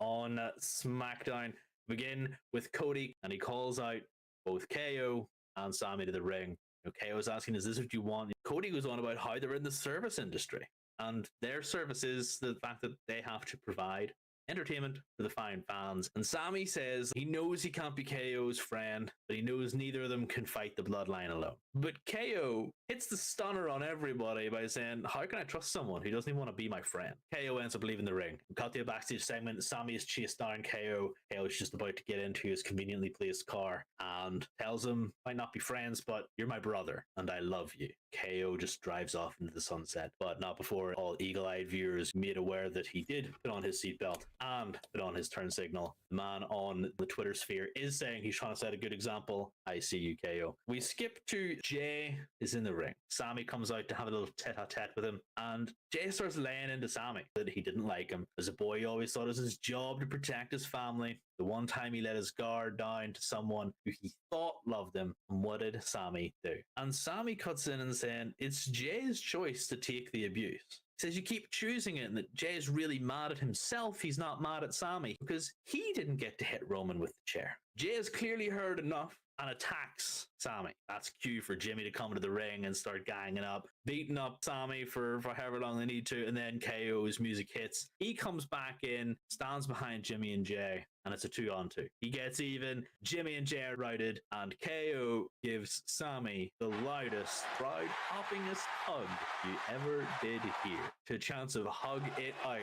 on SmackDown. Begin with Cody, and he calls out both KO and Sami to the ring. KO is asking, is this what you want? Cody goes on about how they're in the service industry, and their service is the fact that they have to provide entertainment for the fine fans. And Sami says he knows he can't be KO's friend, but he knows neither of them can fight the Bloodline alone. But KO hits the stunner on everybody by saying, how can I trust someone who doesn't even want to be my friend? KO ends up leaving the ring. We cut to a backstage segment. Sami is chased down KO. KO is just about to get into his conveniently placed car and tells him, might not be friends, but you're my brother and I love you. KO just drives off into the sunset, but not before all eagle-eyed viewers made aware that he did put on his seatbelt and put on his turn signal. The man on the Twitter sphere is saying he's trying to set a good example. I see you, KO. We skip to Jay is in the ring. Sami comes out to have a little tete-a-tete with him, and Jay starts laying into Sami that he didn't like him. As a boy, he always thought it was his job to protect his family. The one time he let his guard down to someone who he thought loved him, and what did Sami do? And Sami cuts in and saying it's Jay's choice to take the abuse. He says you keep choosing it, and that Jay's really mad at himself. He's not mad at Sami because he didn't get to hit Roman with the chair. Jay has clearly heard enough and attacks Sami. That's cue for Jimmy to come to the ring and start ganging up, beating up Sami for however long they need to, and then KO's music hits. He comes back in, stands behind Jimmy and Jay, and it's a 2-on-2. He gets even, Jimmy and Jay are routed, and KO gives Sami the loudest, crowd-poppingest hug you ever did hear. To a chance of hug it out,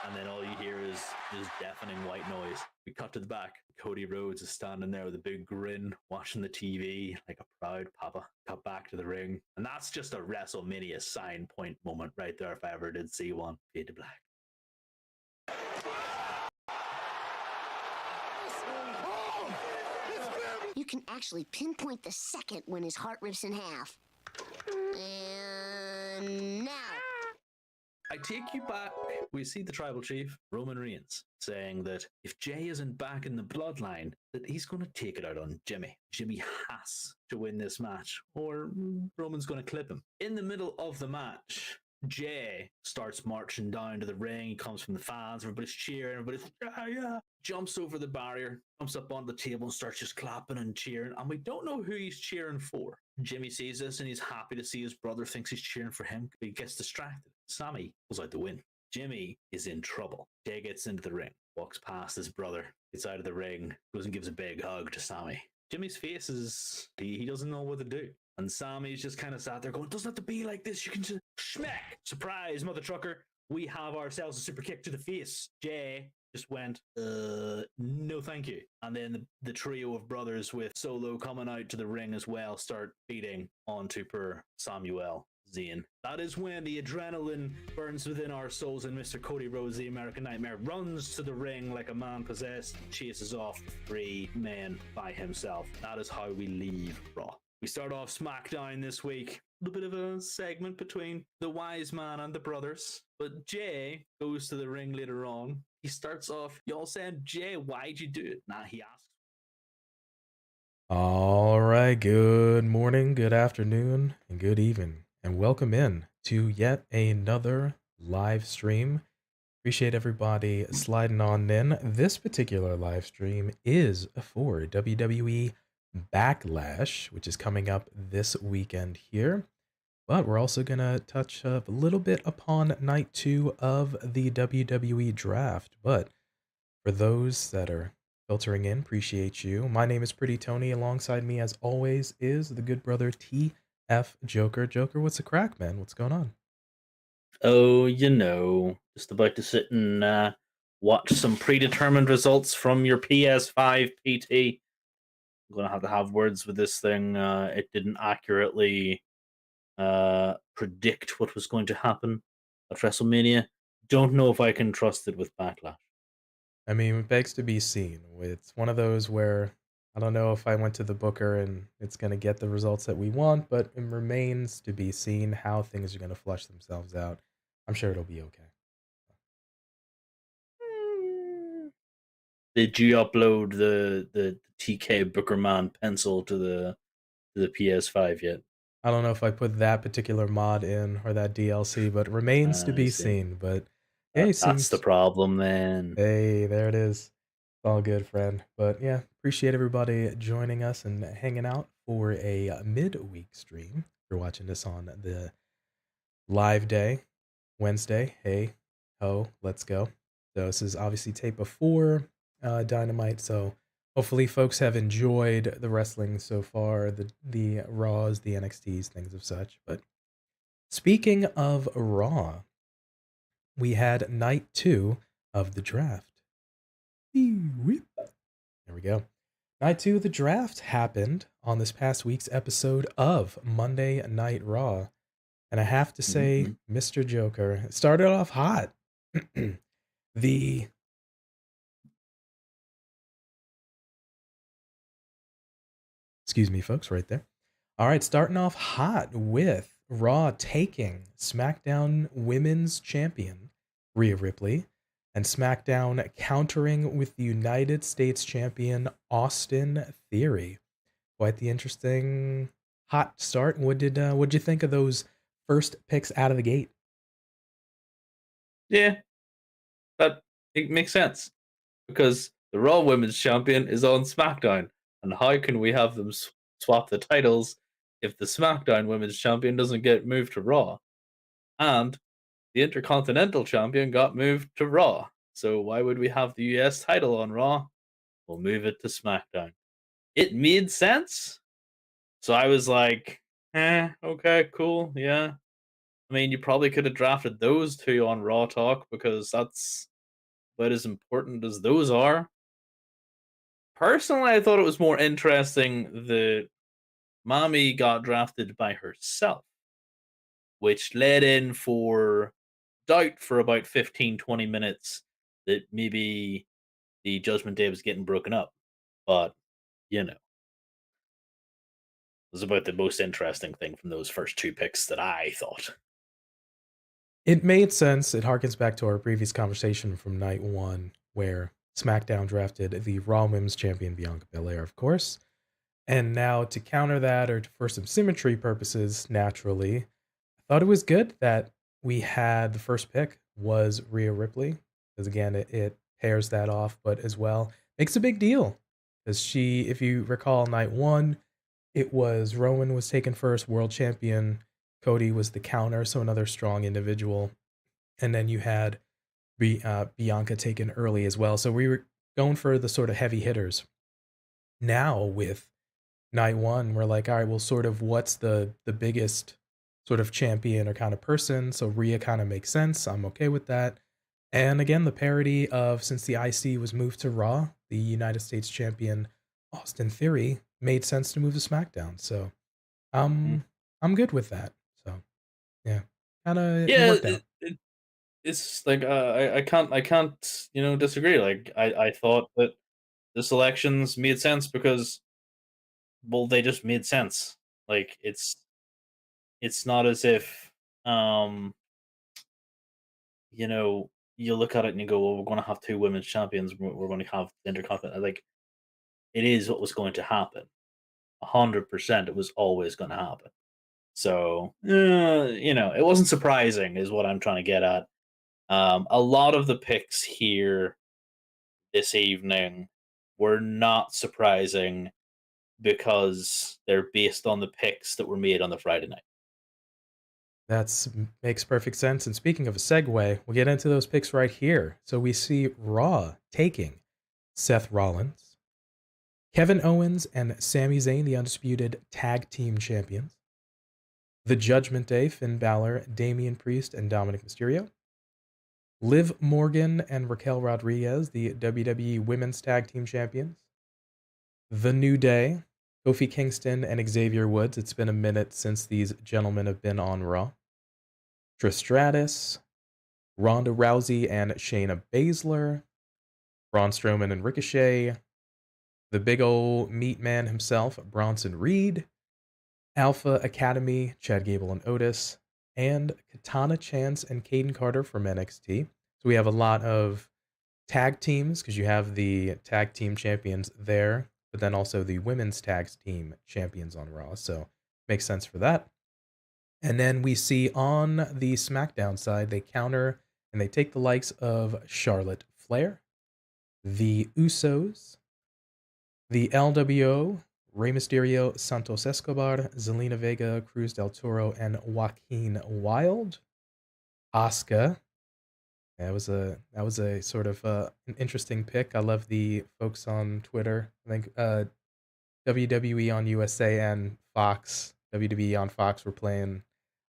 and then all you hear is deafening white noise. We cut to the back. Cody Rhodes is standing there with a big grin, watching the TV like a proud papa. Cut back to the ring. And that's just a WrestleMania sign point moment right there if I ever did see one. Fade to black. You can actually pinpoint the second when his heart rips in half. And now. I take you back. We see the tribal chief, Roman Reigns, saying that if Jay isn't back in the bloodline, that he's going to take it out on Jimmy. Jimmy has to win this match, or Roman's going to clip him. In the middle of the match, Jay starts marching down to the ring. He comes from the fans. Everybody's cheering. Everybody's, yeah. Jumps over the barrier, jumps up on the table and starts just clapping and cheering. And we don't know who he's cheering for. Jimmy sees this and he's happy to see his brother, thinks he's cheering for him. He gets distracted. Sami pulls out the win. Jimmy is in trouble. Jay gets into the ring, walks past his brother, gets out of the ring, goes and gives a big hug to Sami. Jimmy's face is, he doesn't know what to do. And Sami's just kind of sat there going, doesn't have to be like this. You can just schmeck. Surprise, mother trucker. We have ourselves a super kick to the face. Jay just went, no thank you. And then the trio of brothers with Solo coming out to the ring as well start beating onto per Samuel Zayn. That is when the adrenaline burns within our souls and Mr. Cody Rhodes, the American Nightmare, runs to the ring like a man possessed, chases off 3 men by himself. That is how we leave Raw. We start off SmackDown this week. A little bit of a segment between the wise man and the brothers. But Jay goes to the ring later on. He starts off, y'all saying, Jay, why'd you do it? Nah, he asks. All right, good morning, good afternoon, and good evening. And welcome in to yet another live stream. Appreciate everybody sliding on in. This particular live stream is for WWE Backlash, which is coming up this weekend here. But we're also going to touch a little bit upon night 2 of the WWE Draft. But for those that are filtering in, appreciate you. My name is PrettyTony. Alongside me, as always, is the good brother TFJ0ker. Joker, what's the crack, man? What's going on? Oh, just about to sit and watch some predetermined results from your PS5 PT. I'm going to have words with this thing. It didn't accurately predict what was going to happen at WrestleMania. Don't know if I can trust it with Backlash. I mean, it begs to be seen. It's one of those where I don't know if I went to the booker and it's going to get the results that we want, but it remains to be seen how things are going to flush themselves out. I'm sure it'll be okay. Did you upload the TK Bookerman pencil to the PS5 yet? I don't know if I put that particular mod in or that DLC, but it remains to be seen. But Yeah, he That's the seems. problem, then. Hey, there it is. It's all good, friend. But yeah, appreciate everybody joining us and hanging out for a midweek stream. If you're watching this on the live day, Wednesday, hey, ho, let's go. So this is obviously tape before Dynamite. So hopefully folks have enjoyed the wrestling so far, the Raws, the NXTs, things of such. But speaking of Raw, we had night 2 of the draft. There we go. Night 2 of the draft happened on this past week's episode of Monday Night Raw. And I have to say, Mr. Joker, it started off hot. Excuse me, folks, right there. All right, starting off hot with Raw taking SmackDown Women's Champion, Rhea Ripley, and SmackDown countering with the United States Champion, Austin Theory. Quite the interesting hot start. What'd you think of those first picks out of the gate? Yeah, it makes sense because the Raw Women's Champion is on SmackDown, and how can we have them swap the titles if the SmackDown Women's Champion doesn't get moved to Raw? And the Intercontinental Champion got moved to Raw. So why would we have the US title on Raw? We'll move it to SmackDown. It made sense. So I was like, okay, cool, yeah. I mean, you probably could have drafted those two on Raw Talk because that's about as important as those are. Personally, I thought it was more interesting that Mami got drafted by herself, which led in for doubt for about 15-20 minutes that maybe the Judgment Day was getting broken up. But, it was about the most interesting thing from those first two picks that I thought. It made sense. It harkens back to our previous conversation from night 1, where SmackDown drafted the Raw Women's Champion, Bianca Belair, of course. And now to counter that, or for some symmetry purposes, naturally, I thought it was good that we had the first pick was Rhea Ripley, because again, it pairs that off, but as well makes a big deal because she, if you recall, night 1, it was Rowan was taken first, world champion. Cody was the counter, so another strong individual, and then you had Bianca taken early as well. So we were going for the sort of heavy hitters. Now with night 1, we're like, all right, well, sort of what's the biggest sort of champion or kind of person? So Rhea kind of makes sense. I'm okay with that. And again, the parody of, since the IC was moved to Raw, the United States Champion Austin Theory made sense to move to SmackDown. So I'm good with that. So yeah, kind of worked out. It's like I can't disagree. Like I thought that the selections made sense because, well, they just made sense. Like it's not as if you look at it and you go, well, we're going to have two women's champions. We're going to have the Intercontinental. Like, it is what was going to happen. 100%, it was always going to happen. So, it wasn't surprising, is what I'm trying to get at. A lot of the picks here this evening were not surprising because they're based on the picks that were made on the Friday night. That makes perfect sense. And speaking of a segue, we'll get into those picks right here. So we see Raw taking Seth Rollins, Kevin Owens, and Sami Zayn, the undisputed tag team champions. The Judgment Day, Finn Balor, Damian Priest, and Dominic Mysterio. Liv Morgan and Raquel Rodriguez, the WWE Women's Tag Team Champions. The New Day, Kofi Kingston and Xavier Woods. It's been a minute since these gentlemen have been on Raw. Trish Stratus, Ronda Rousey and Shayna Baszler, Braun Strowman and Ricochet, the big ol' meat man himself, Bronson Reed, Alpha Academy, Chad Gable and Otis, and Katana Chance and Caden Carter from NXT. So we have a lot of tag teams because you have the tag team champions there, but then also the women's tag team champions on Raw. So makes sense for that. And then we see on the SmackDown side, they counter and they take the likes of Charlotte Flair, the Usos, the LWO, Rey Mysterio, Santos Escobar, Zelina Vega, Cruz del Toro, and Joaquin Wilde. Asuka. That was a sort of an interesting pick. I love the folks on Twitter. I think WWE on USA and Fox, WWE on Fox were playing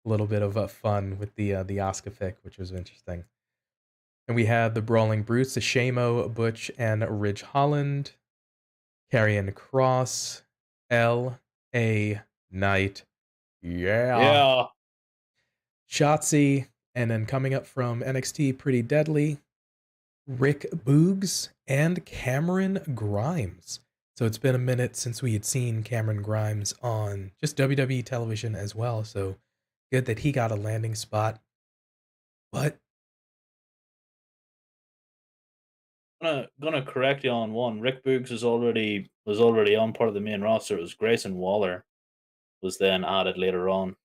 a little bit of fun with the Asuka pick, which was interesting. And we had the Brawling Brutes, the Shamo, Butch, and Ridge Holland, Karrion Cross, L.A. Knight, Yeah. Shotzi, and then coming up from NXT, Pretty Deadly, Rick Boogs, and Cameron Grimes. So it's been a minute since we had seen Cameron Grimes on just WWE television as well. So good that he got a landing spot. But Gonna correct you on one. Rick Boogs was already on part of the main roster. It was Grayson Waller was then added later on,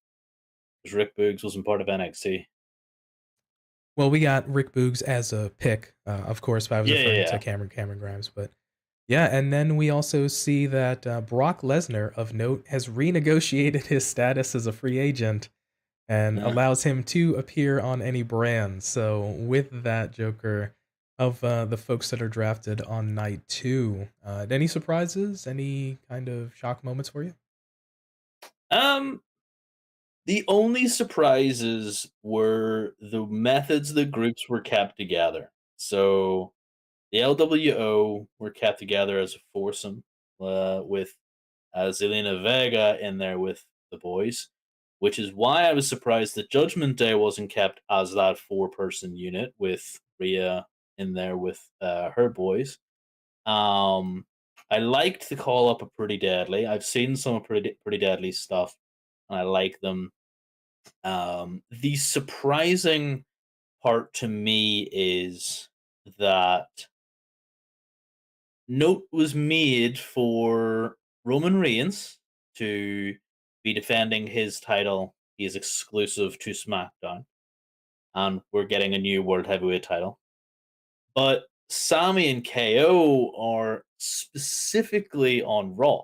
because Rick Boogs wasn't part of NXT. well, we got Rick Boogs as a pick, of course. If I was referring Yeah. to Cameron Grimes, but yeah, and then we also see that Brock Lesnar, of note, has renegotiated his status as a free agent and Yeah. allows him to appear on any brand. So with that, Joker, of the folks that are drafted on night 2, any surprises? Any kind of shock moments for you? The only surprises were the methods the groups were kept together. So the LWO were kept together as a foursome, with Zelina Vega in there with the boys, which is why I was surprised that Judgment Day wasn't kept as that 4-person unit with Rhea in there with her boys. I liked the call up of Pretty Deadly. I've seen some of Pretty Deadly stuff, and I like them. The surprising part to me is that note was made for Roman Reigns to be defending his title. He is exclusive to SmackDown, and we're getting a new World Heavyweight title. But Sami and KO are specifically on Raw.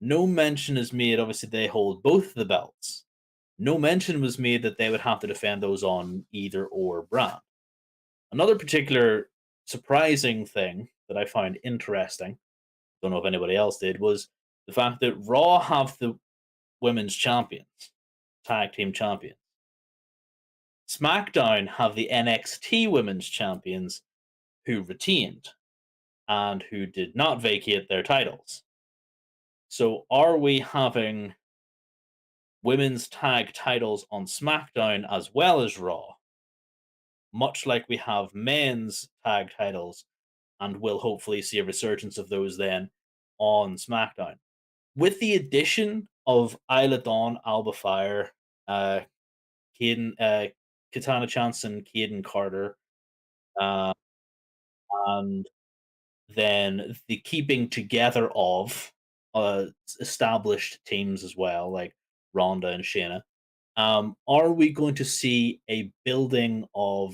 No mention is made, obviously, they hold both the belts. No mention was made that they would have to defend those on either or brand. Another particular surprising thing that I found interesting, don't know if anybody else did, was the fact that Raw have the women's champions, tag team champions. SmackDown have the NXT women's champions who retained and who did not vacate their titles. So are we having women's tag titles on SmackDown as well as Raw, much like we have men's tag titles, and we'll hopefully see a resurgence of those then on SmackDown? With the addition of Isla Dawn, Alba Fire, Katana Chance, and Caden Carter, uh, and then the keeping together of established teams as well, like Ronda and Shayna. Are we going to see a building of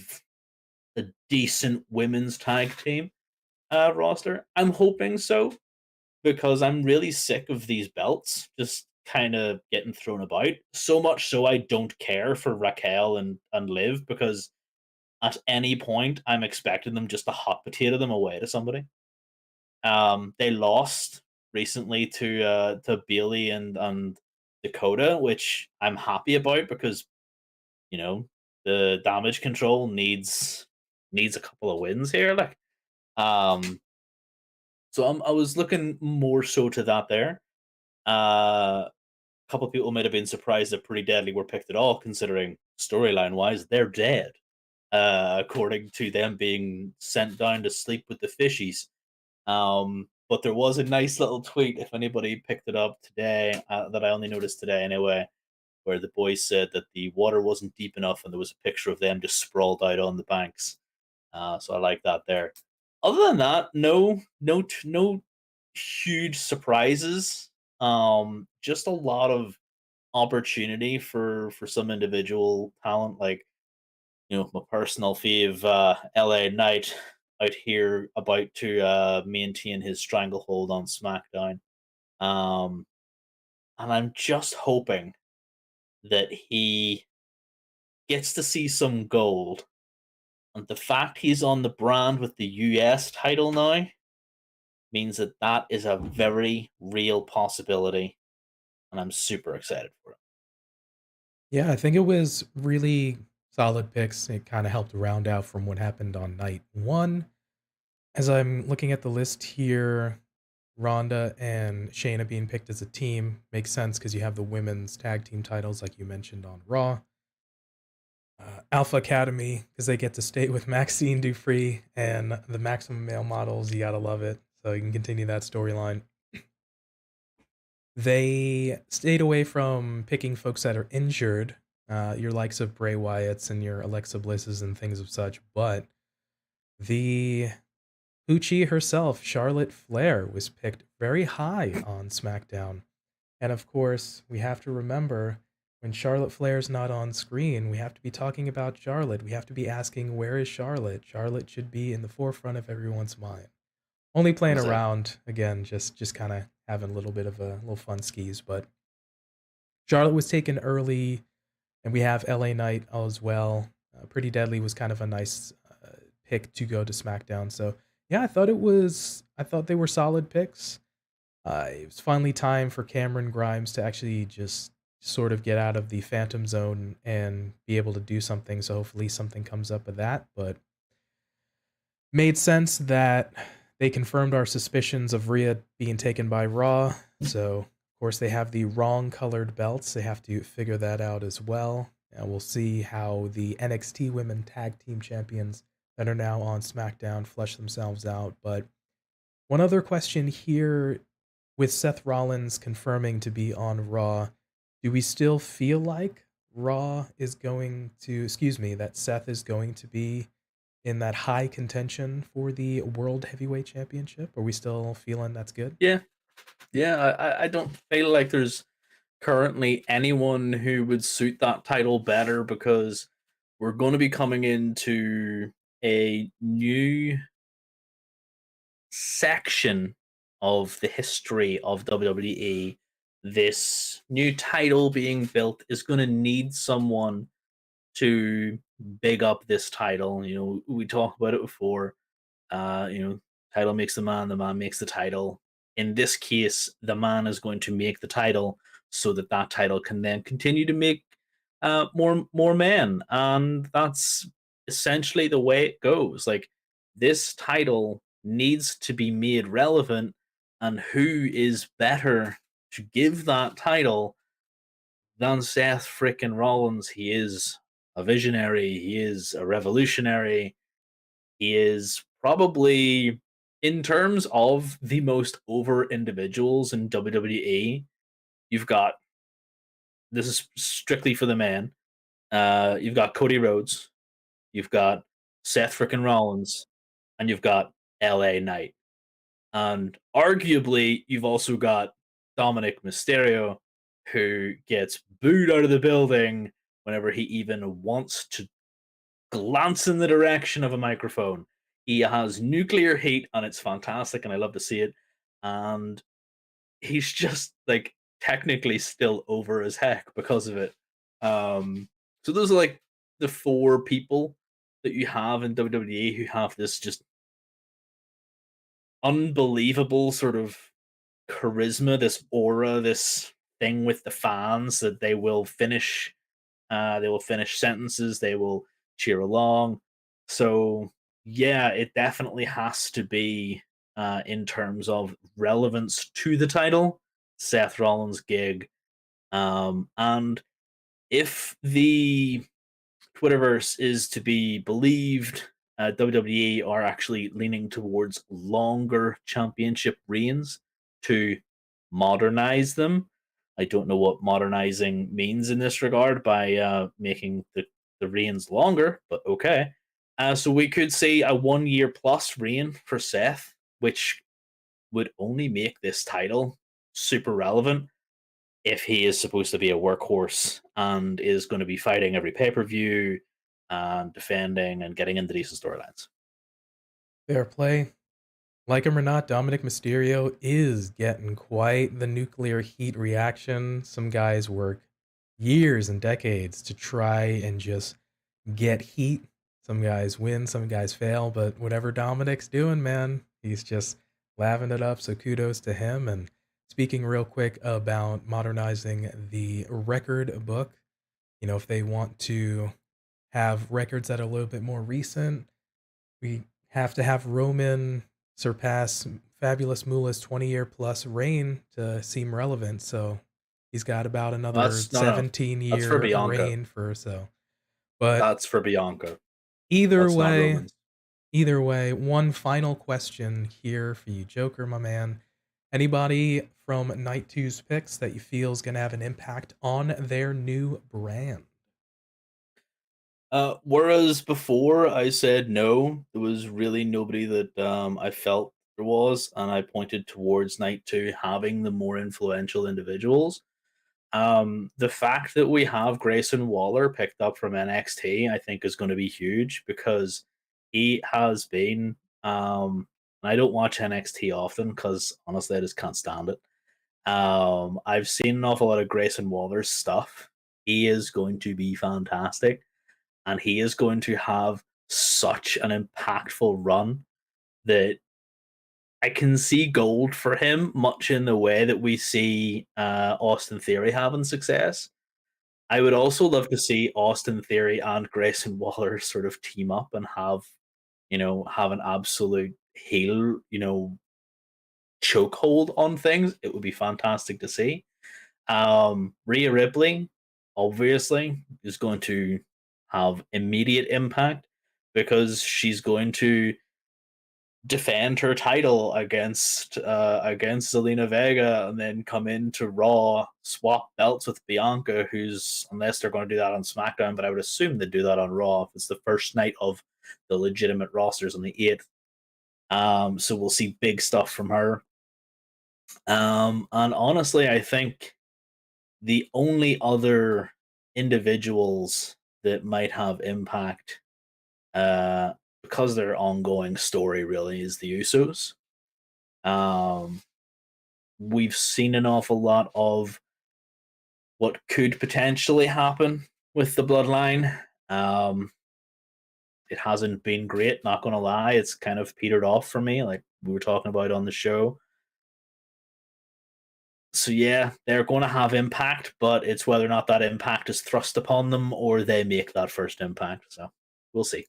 a decent women's tag team roster? I'm hoping so, because I'm really sick of these belts just kind of getting thrown about. So much so I don't care for Raquel and Liv, because at any point I'm expecting them just to hot potato them away to somebody. They lost recently to Bayley and Dakota, which I'm happy about, because the damage control needs a couple of wins here. Um, so I was looking more so to that there. A couple of people might have been surprised that Pretty Deadly were picked at all, considering storyline wise they're dead. According to them being sent down to sleep with the fishies. But there was a nice little tweet, if anybody picked it up today, that I only noticed today anyway, where the boys said that the water wasn't deep enough, and there was a picture of them just sprawled out on the banks. So I like that there. Other than that, no huge surprises. Just a lot of opportunity for some individual talent. Like, my personal fave, LA Knight, out here about to maintain his stranglehold on SmackDown. Um, and I'm just hoping that he gets to see some gold. And the fact he's on the brand with the US title now means that that is a very real possibility. And I'm super excited for it. Yeah, I think it was really solid picks. It kind of helped round out from what happened on night one. As I'm looking at the list here, Ronda and Shayna being picked as a team makes sense because you have the women's tag team titles, like you mentioned on Raw. Alpha Academy, because they get to stay with Maxine Dufree and the Maximum Male Models. You gotta love it. So you can continue that storyline. They stayed away from picking folks that are injured, your likes of Bray Wyatts and your Alexa Blisses and things of such, but the Hoochie herself, Charlotte Flair, was picked very high on SmackDown. And of course, we have to remember when Charlotte Flair's not on screen, we have to be talking about Charlotte. We have to be asking, where is Charlotte? Charlotte should be in the forefront of everyone's mind. Only playing around, again, just kind of having a little bit of a little fun skis. But Charlotte was taken early, and we have LA Knight as well. Pretty Deadly was kind of a nice pick to go to SmackDown. So yeah, I thought they were solid picks. It was finally time for Cameron Grimes to actually just sort of get out of the Phantom Zone and be able to do something. So hopefully something comes up of that. But made sense that they confirmed our suspicions of Rhea being taken by Raw. So of course they have the wrong colored belts. They have to figure that out as well. And we'll see how the NXT Women Tag Team Champions that are now on SmackDown flesh themselves out. But one other question here, with Seth Rollins confirming to be on Raw, do we still feel like that Seth is going to be in that high contention for the World Heavyweight Championship? Are we still feeling that's good? Yeah. I don't feel like there's currently anyone who would suit that title better, because we're going to be coming into a new section of the history of WWE. This new title being built is going to need someone to big up this title. We talked about it before. Title makes the man makes the title. In this case, the man is going to make the title so that that title can then continue to make more men, and that's essentially the way it goes. Like, this title needs to be made relevant, and who is better to give that title than Seth frickin' Rollins? He is a visionary. He is a revolutionary. He is probably, in terms of the most over individuals in WWE, you've got, this is strictly for the men, you've got Cody Rhodes, you've got Seth frickin' Rollins, and you've got LA Knight. And arguably, you've also got Dominic Mysterio, who gets booed out of the building whenever he even wants to glance in the direction of a microphone. He has nuclear heat, and it's fantastic, and I love to see it. And he's just, like, technically still over as heck because of it. So those are, like, the four people that you have in WWE who have this just unbelievable sort of charisma, this aura, this thing with the fans that they will finish sentences, they will cheer along. So yeah, it definitely has to be, in terms of relevance to the title, Seth Rollins' gig. And if the Twitterverse is to be believed, WWE are actually leaning towards longer championship reigns to modernize them. I don't know what modernizing means in this regard by making the reigns longer, but okay. So we could see a 1 year plus reign for Seth, which would only make this title super relevant if he is supposed to be a workhorse and is going to be fighting every pay-per-view and defending and getting into decent storylines. Fair play. Like him or not, Dominic Mysterio is getting quite the nuclear heat reaction. Some guys work years and decades to try and just get heat. Some guys win, some guys fail, but whatever Dominic's doing, man, he's just laughing it up. So kudos to him. And speaking real quick about modernizing the record book, you know, if they want to have records that are a little bit more recent, we have to have Roman surpass Fabulous Moolah's 20-year plus reign to seem relevant. So he's got about another 17-year reign for so. But that's for Bianca. Either way, one final question here for you, Joker, my man. Anybody from Night 2's picks that you feel is going to have an impact on their new brand? Whereas before I said no, there was really nobody that I felt there was, and I pointed towards Night 2 having the more influential individuals. The fact that we have Grayson Waller picked up from NXT, I think, is going to be huge because he has been. I don't watch NXT often because honestly, I just can't stand it. I've seen an awful lot of Grayson Waller's stuff. He is going to be fantastic, and he is going to have such an impactful run that I can see gold for him, much in the way that we see Austin Theory having success. I would also love to see Austin Theory and Grayson Waller sort of team up and have an absolute heel, chokehold on things. It would be fantastic to see. Rhea Ripley, obviously, is going to have immediate impact because she's going to defend her title against Zelina Vega and then come into Raw, swap belts with Bianca, who's, unless they're going to do that on SmackDown, but I would assume they'd do that on Raw if it's the first night of the legitimate rosters on the 8th. So we'll see big stuff from her. And honestly, I think the only other individuals that might have impact because their ongoing story really is the Usos. We've seen an awful lot of what could potentially happen with the Bloodline. It hasn't been great, not going to lie. It's kind of petered off for me, like we were talking about on the show. So yeah, they're going to have impact, but it's whether or not that impact is thrust upon them or they make that first impact. So we'll see.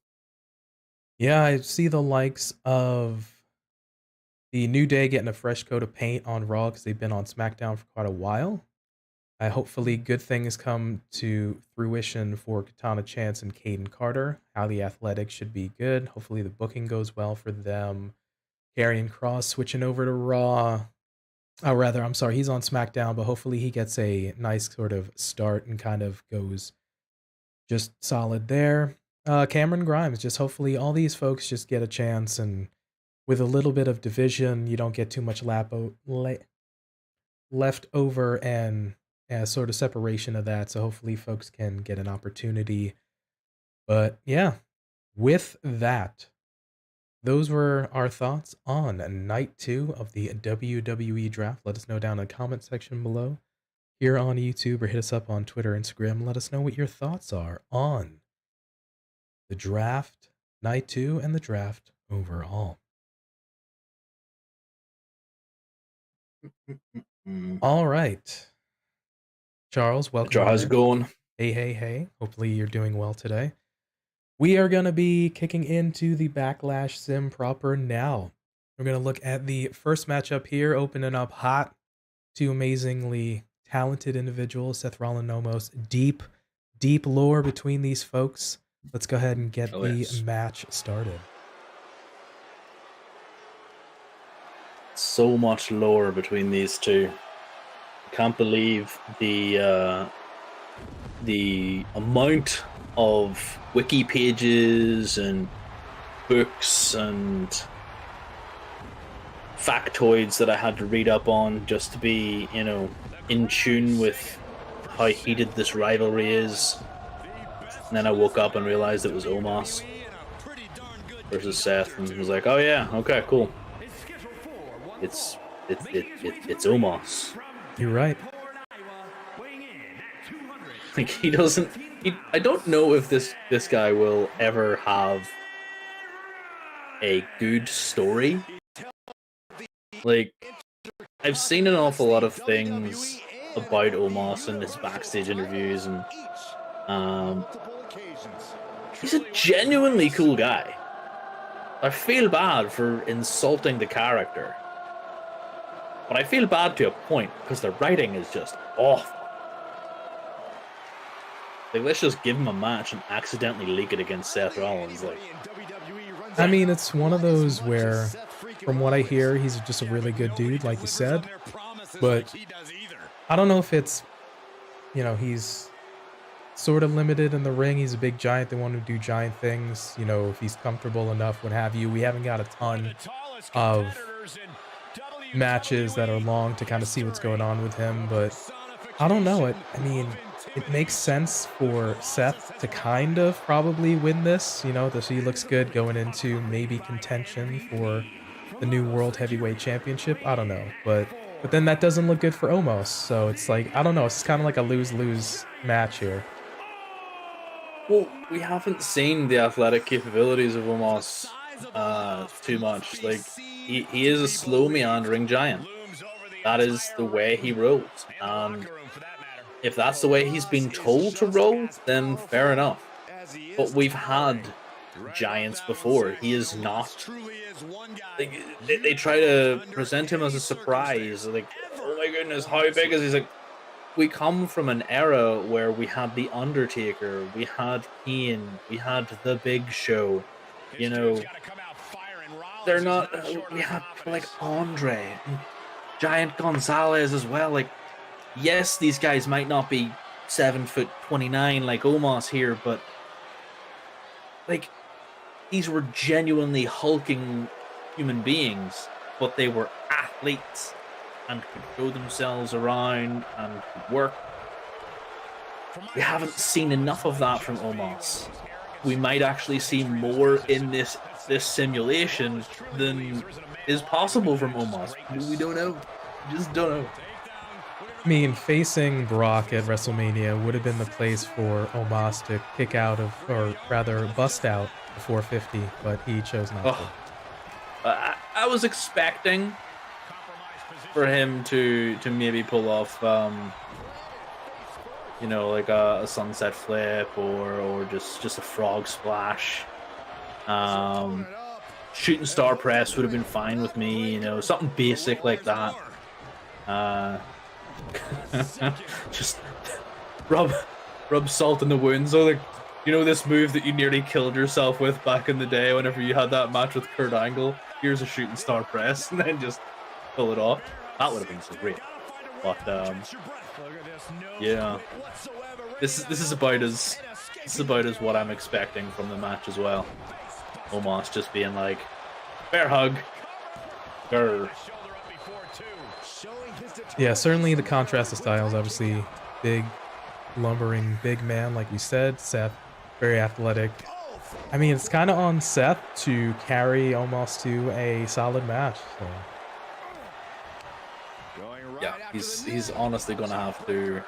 Yeah, I see the likes of the New Day getting a fresh coat of paint on Raw because they've been on SmackDown for quite a while. Hopefully good things come to fruition for Katana Chance and Caden Carter. Highly Athletic should be good. Hopefully the booking goes well for them. Karrion Kross switching over to Raw. Oh, rather, I'm sorry, he's on SmackDown, but hopefully he gets a nice sort of start and kind of goes just solid there. Cameron Grimes, just hopefully all these folks just get a chance, and with a little bit of division, you don't get too much left over and sort of separation of that. So hopefully folks can get an opportunity. But yeah, with that, those were our thoughts on Night 2 of the WWE Draft. Let us know down in the comment section below here on YouTube, or hit us up on Twitter, Instagram. Let us know what your thoughts are on the Draft Night 2 and the draft overall. All right. Charles, welcome. How's it going? Hey. Hopefully you're doing well today. We are going to be kicking into the Backlash Sim proper now. We're going to look at the first matchup here, opening up hot. Two amazingly talented individuals, Seth Rollins and Omos. Deep lore between these folks. Let's go ahead and get the match started. So much lore between these two. I can't believe the amount of wiki pages and books and factoids that I had to read up on just to be, in tune with how heated this rivalry is. And then I woke up and realized it was Omos versus Seth, and was like, oh yeah, okay, cool. It's Omos. You're right. Like, he doesn't. I don't know if this guy will ever have a good story. Like, I've seen an awful lot of things about Omos in his backstage interviews, and he's a genuinely cool guy. I feel bad for insulting the character, but I feel bad to a point because the writing is just awful. Like, let's just give him a match and accidentally leak it against Seth Rollins. Like, I mean, it's one of those where, from what I hear, he's just a really good dude, like you said. But I don't know if it's, you know, he's sort of limited in the ring. He's a big giant. They want to do giant things. You know, if he's comfortable enough, what have you. We haven't got a ton of matches that are long to kind of see what's going on with him. But I don't know. I mean, it makes sense for Seth to kind of probably win this, you know, that he looks good going into maybe contention for the new World Heavyweight Championship. I don't know, but then that doesn't look good for Omos. So it's like, I don't know, it's kind of like a lose-lose match here. Well, we haven't seen the athletic capabilities of Omos too much. Like, he is a slow meandering giant. That is the way he rolls. If that's the way he's been told to roll, then fair enough. But we've had giants before. He is not. Like, they try to present him as a surprise. Like, oh my goodness, how big is he? He's like, we come from an era where we had The Undertaker, we had Kane, we had The Big Show. You know, they're not. We had like Andre, Giant Gonzalez as well. Like, yes, these guys might not be 7'29" like Omos here, but like, these were genuinely hulking human beings, but they were athletes and could throw themselves around and could work. We haven't seen enough of that from Omos. We might actually see more in this simulation than is possible from Omos. We don't know. We just don't know. I mean, facing Brock at WrestleMania would have been the place for Omos to kick out of, or rather bust out the 450, but he chose not to. I was expecting for him to maybe pull off, you know, like a sunset flip or just a frog splash. Shooting star press would have been fine with me, you know, something basic like that. Just rub salt in the wound. So, like, you know, this move that you nearly killed yourself with back in the day whenever you had that match with Kurt Angle? Here's a shooting star press, and then just pull it off. That would have been so great. But yeah, this is about as what I'm expecting from the match as well. Omos just being like, bear hug, grr. Yeah, certainly the contrast of styles. Obviously, big, lumbering, big man, like we said. Seth, very athletic. I mean, it's kind of on Seth to carry Omos to a solid match. So. Yeah, he's honestly going to have to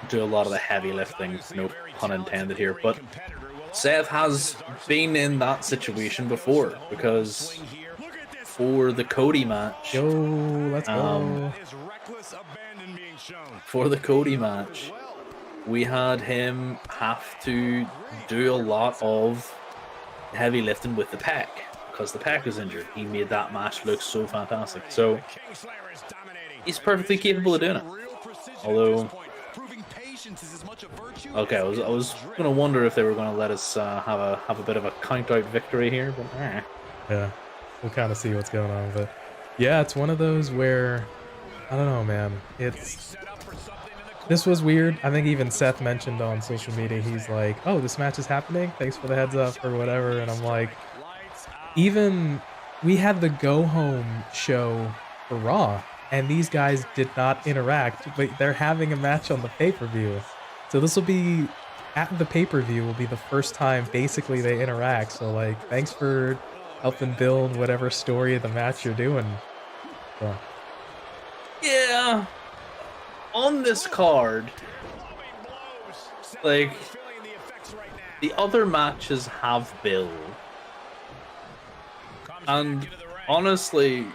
do a lot of the heavy lifting, no pun intended here. But Seth has been in that situation before, because for the Cody match, let's go. For the Cody match, we had him have to do a lot of heavy lifting with the pec because the pec was injured. He made that match look so fantastic. So he's perfectly capable of doing it. Although, okay, I was gonna wonder if they were gonna let us have a bit of a count out victory here, but yeah, we'll kind of see what's going on. But yeah, it's one of those where I don't know, man. This was weird. I think even Seth mentioned on social media, he's like, "Oh, this match is happening. Thanks for the heads up," or whatever. And I'm like, even we had the go home show for Raw, and these guys did not interact, but they're having a match on the pay-per-view. So this will be at the pay-per-view will be the first time basically they interact. So like, thanks for helping build whatever story of the match you're doing. So. Yeah. On this card, like, the other matches have build. And honestly,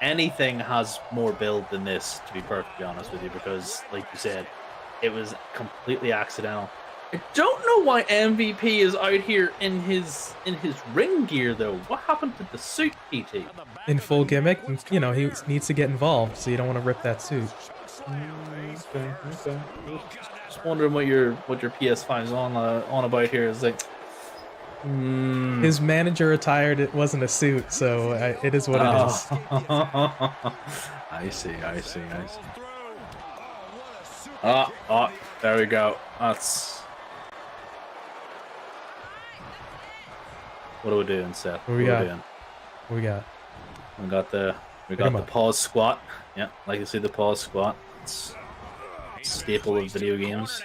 anything has more build than this, to be perfectly honest with you, because, like you said, it was completely accidental. I don't know why MVP is out here in his ring gear though. What happened to the suit, PT? In full gimmick, you know, he needs to get involved, so you don't want to rip that suit. Okay. Just wondering what your PS5 is on about here. Is like, his manager retired. It wasn't a suit, so it is what it is. I see. Oh, there we go. That's. What are we doing, Seth? What we got? We got the pause squat. Yeah, like you see the pause squat. It's a staple of video games.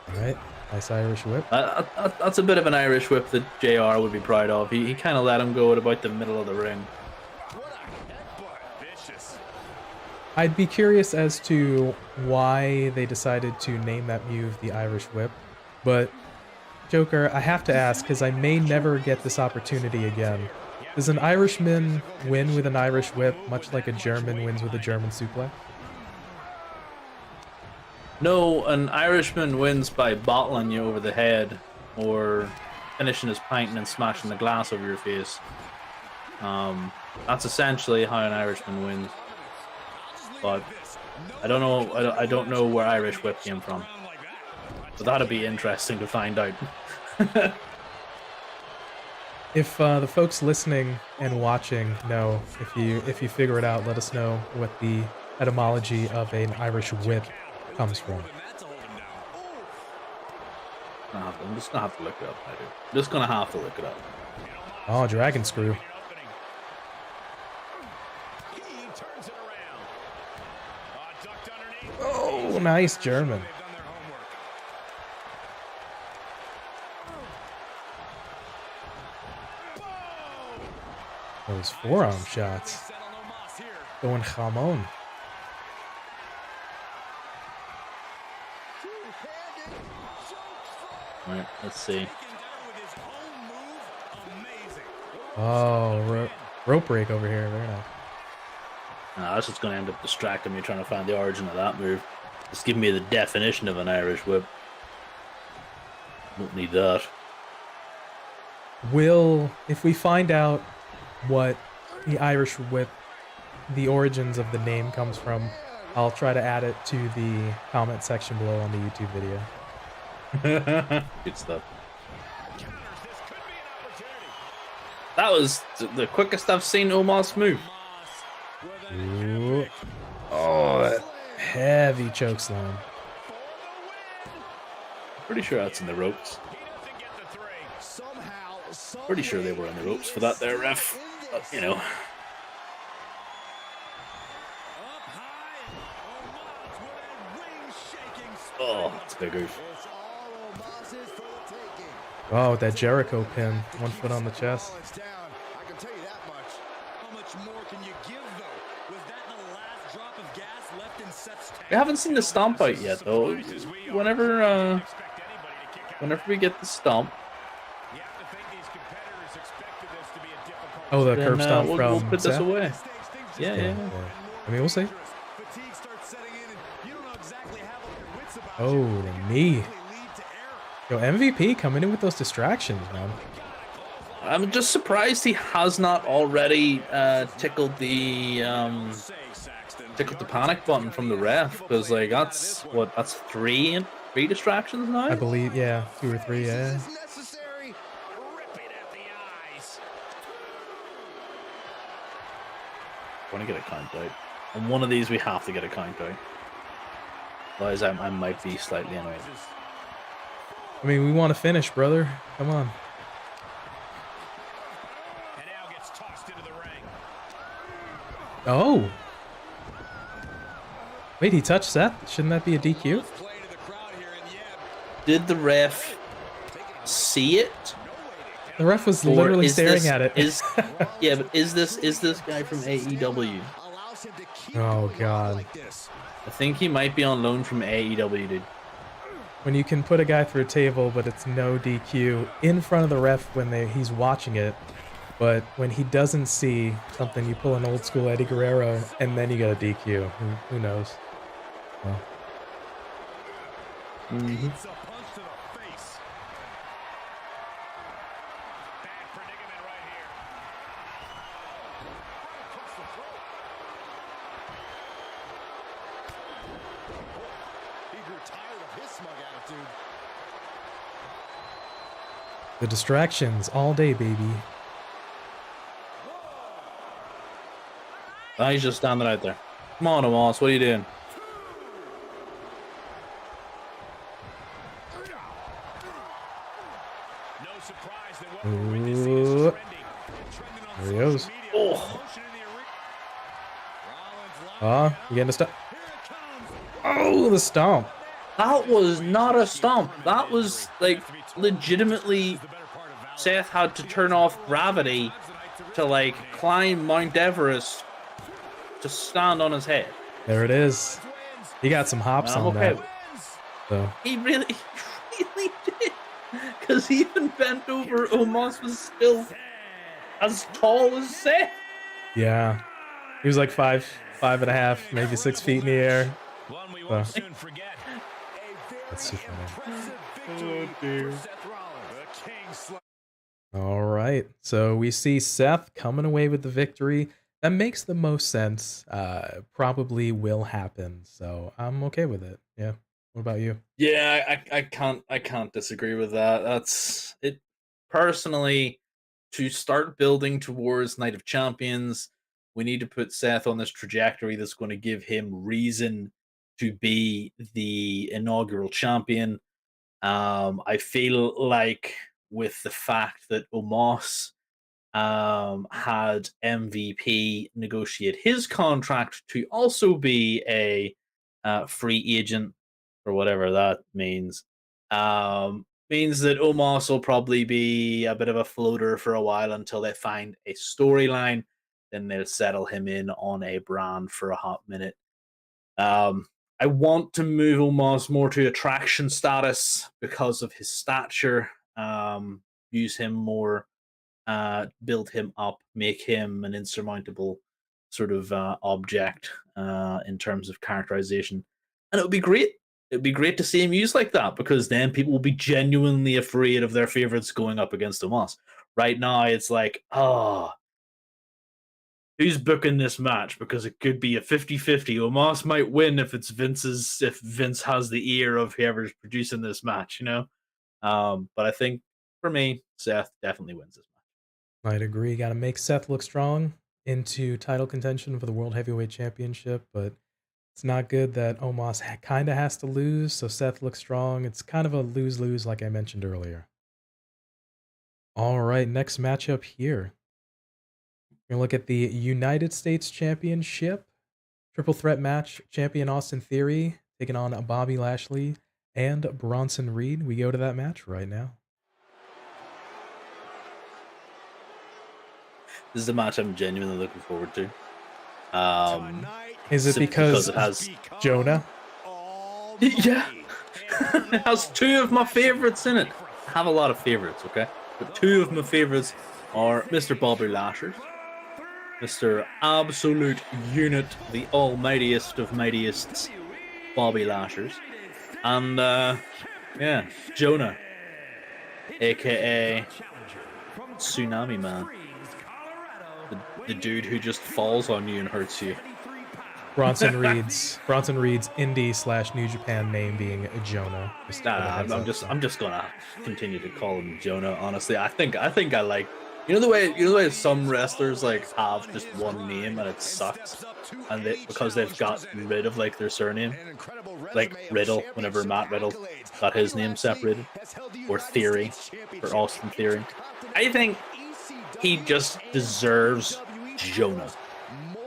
All right, nice Irish whip. That's a bit of an Irish whip that JR would be proud of. He kind of let him go at about the middle of the ring. I'd be curious as to why they decided to name that move the Irish whip, but Joker, I have to ask, because I may never get this opportunity again. Does an Irishman win with an Irish whip, much like a German wins with a German suplex? No, an Irishman wins by bottling you over the head, or finishing his pint and then smashing the glass over your face. That's essentially how an Irishman wins. But I don't know. I don't know where Irish whip came from. So that'd be interesting to find out. If the folks listening and watching know, if you figure it out, let us know what the etymology of an Irish whip comes from. I'm just gonna have to look it up. I'm just gonna have to look it up. Oh, dragon screw. Oh, nice German. Those forearm shots. Going jamon. Alright, let's see. Oh, rope break over here. Very nice. That's just going to end up distracting me trying to find the origin of that move. Just give me the definition of an Irish whip. Don't need that. If we find out what the Irish whip, the origins of the name comes from, I'll try to add it to the comment section below on the YouTube video. Good stuff. That was the quickest I've seen Omos move. Ooh. Oh, that heavy chokeslam. Pretty sure that's in the ropes. Pretty sure they were in the ropes for that there, ref. But, you know. Oh, that's a big oof. Oh, with that Jericho pin. 1 foot on the chest. We haven't seen the stomp out yet, though. Whenever we get the stomp. Oh, the curb stomp from we'll put this Seth? away. Yeah. I mean, we'll see. Oh, the knee. Yo, MVP coming in with those distractions, man. I'm just surprised he has not already tickled the panic button from the ref, because like that's three distractions now. I believe, yeah, 2 or 3, yeah. I want to get a count out. On one of these, we have to get a count out. Otherwise, I might be slightly annoyed. I mean, we want to finish, brother. Come on. Oh. Wait, he touched Seth? Shouldn't that be a DQ? Did the ref see it? The ref was Or literally is staring this- at it. Yeah, but is this guy from AEW? Oh, God. I think he might be on loan from AEW, dude. When you can put a guy through a table, but it's no DQ in front of the ref when he's watching it, but when he doesn't see something, you pull an old school Eddie Guerrero, and then you got a DQ. Who knows? Well. Mm-hmm. The distractions all day, baby. Oh, he's just standing out there. Come on, Omos, what are you doing? Ooh. There he goes. Oh, Oh, you getting a stomp? Oh, the stomp. that was not a stomp. That was like legitimately Seth had to turn off gravity to like climb Mount Everest to stand on his head. There it is. He got some hops I'm on okay. that. So. He really did. Because even bent over, Omos was still as tall as Seth. Yeah. He was like 5.5, maybe 6 feet in the air. So. That's super funny. Oh, dear. All right. So we see Seth coming away with the victory. That makes the most sense. Probably will happen. So I'm okay with it. Yeah. What about you? Yeah, I can't disagree with that. That's it. Personally, to start building towards Night of Champions, we need to put Seth on this trajectory that's going to give him reason to be the inaugural champion. I feel like with the fact that Omos had MVP negotiate his contract to also be a free agent, or whatever that means, means that Omos will probably be a bit of a floater for a while until they find a storyline. Then they'll settle him in on a brand for a hot minute. I want to move Omos more to attraction status because of his stature. Use him more, build him up, make him an insurmountable sort of object in terms of characterization. And it would be great. It'd be great to see him used like that, because then people will be genuinely afraid of their favorites going up against Omos. Right now, it's like, oh, who's booking this match? Because it could be a 50-50. Omos might win if Vince has the ear of whoever's producing this match, you know? But I think for me, Seth definitely wins this match. I'd agree. Got to make Seth look strong into title contention for the World Heavyweight Championship, but it's not good that Omos kind of has to lose, so Seth looks strong. It's kind of a lose-lose, like I mentioned earlier. All right, next matchup here. We're going to look at the United States Championship. Triple threat match. Champion Austin Theory taking on Bobby Lashley and Bronson Reed. We go to that match right now. This is a match I'm genuinely looking forward to. Is it because it has Jonah? Yeah. It has two of my favorites in it. I have a lot of favorites, okay? But two of my favorites are Mr. Bobby Lashley, Mr. Absolute Unit, the almightiest of mightiest Bobby Lashley, and yeah, Jonah, aka Tsunami Man, the dude who just falls on you and hurts you. Bronson Reed's indie/New Japan name being Jonah. I'm just gonna continue to call him Jonah. Honestly, I think I like the way some wrestlers like have just one name and it sucks, and because they've got rid of like their surname, like Riddle. Whenever Matt Riddle got his name separated, or Theory, or Austin Theory, I think he just deserves Jonah,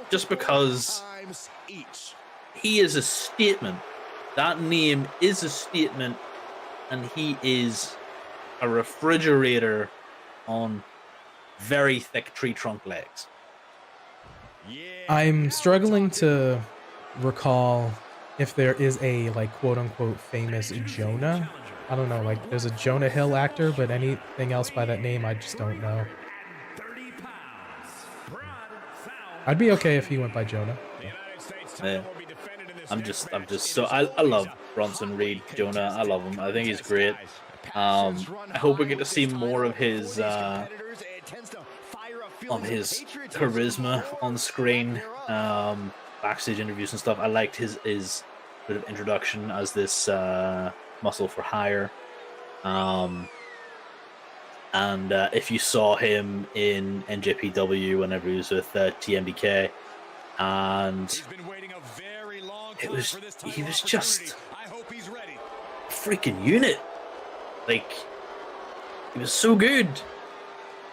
just because he is a statement. That name is a statement, and he is a refrigerator on very thick tree trunk legs. I'm struggling to recall if there is a, like, quote-unquote famous Jonah. I don't know, like, there's a Jonah Hill actor, but anything else by that name, I just don't know. I'd be okay if he went by Jonah. Yeah. I'm just so I love Bronson Reed, Jonah. I love him. I think he's great. I hope we get to see more of his charisma on screen, backstage interviews and stuff. I liked his sort of introduction as this muscle for hire. And if you saw him in NJPW whenever he was with TMDK, and he was just a freaking unit. Like, he was so good.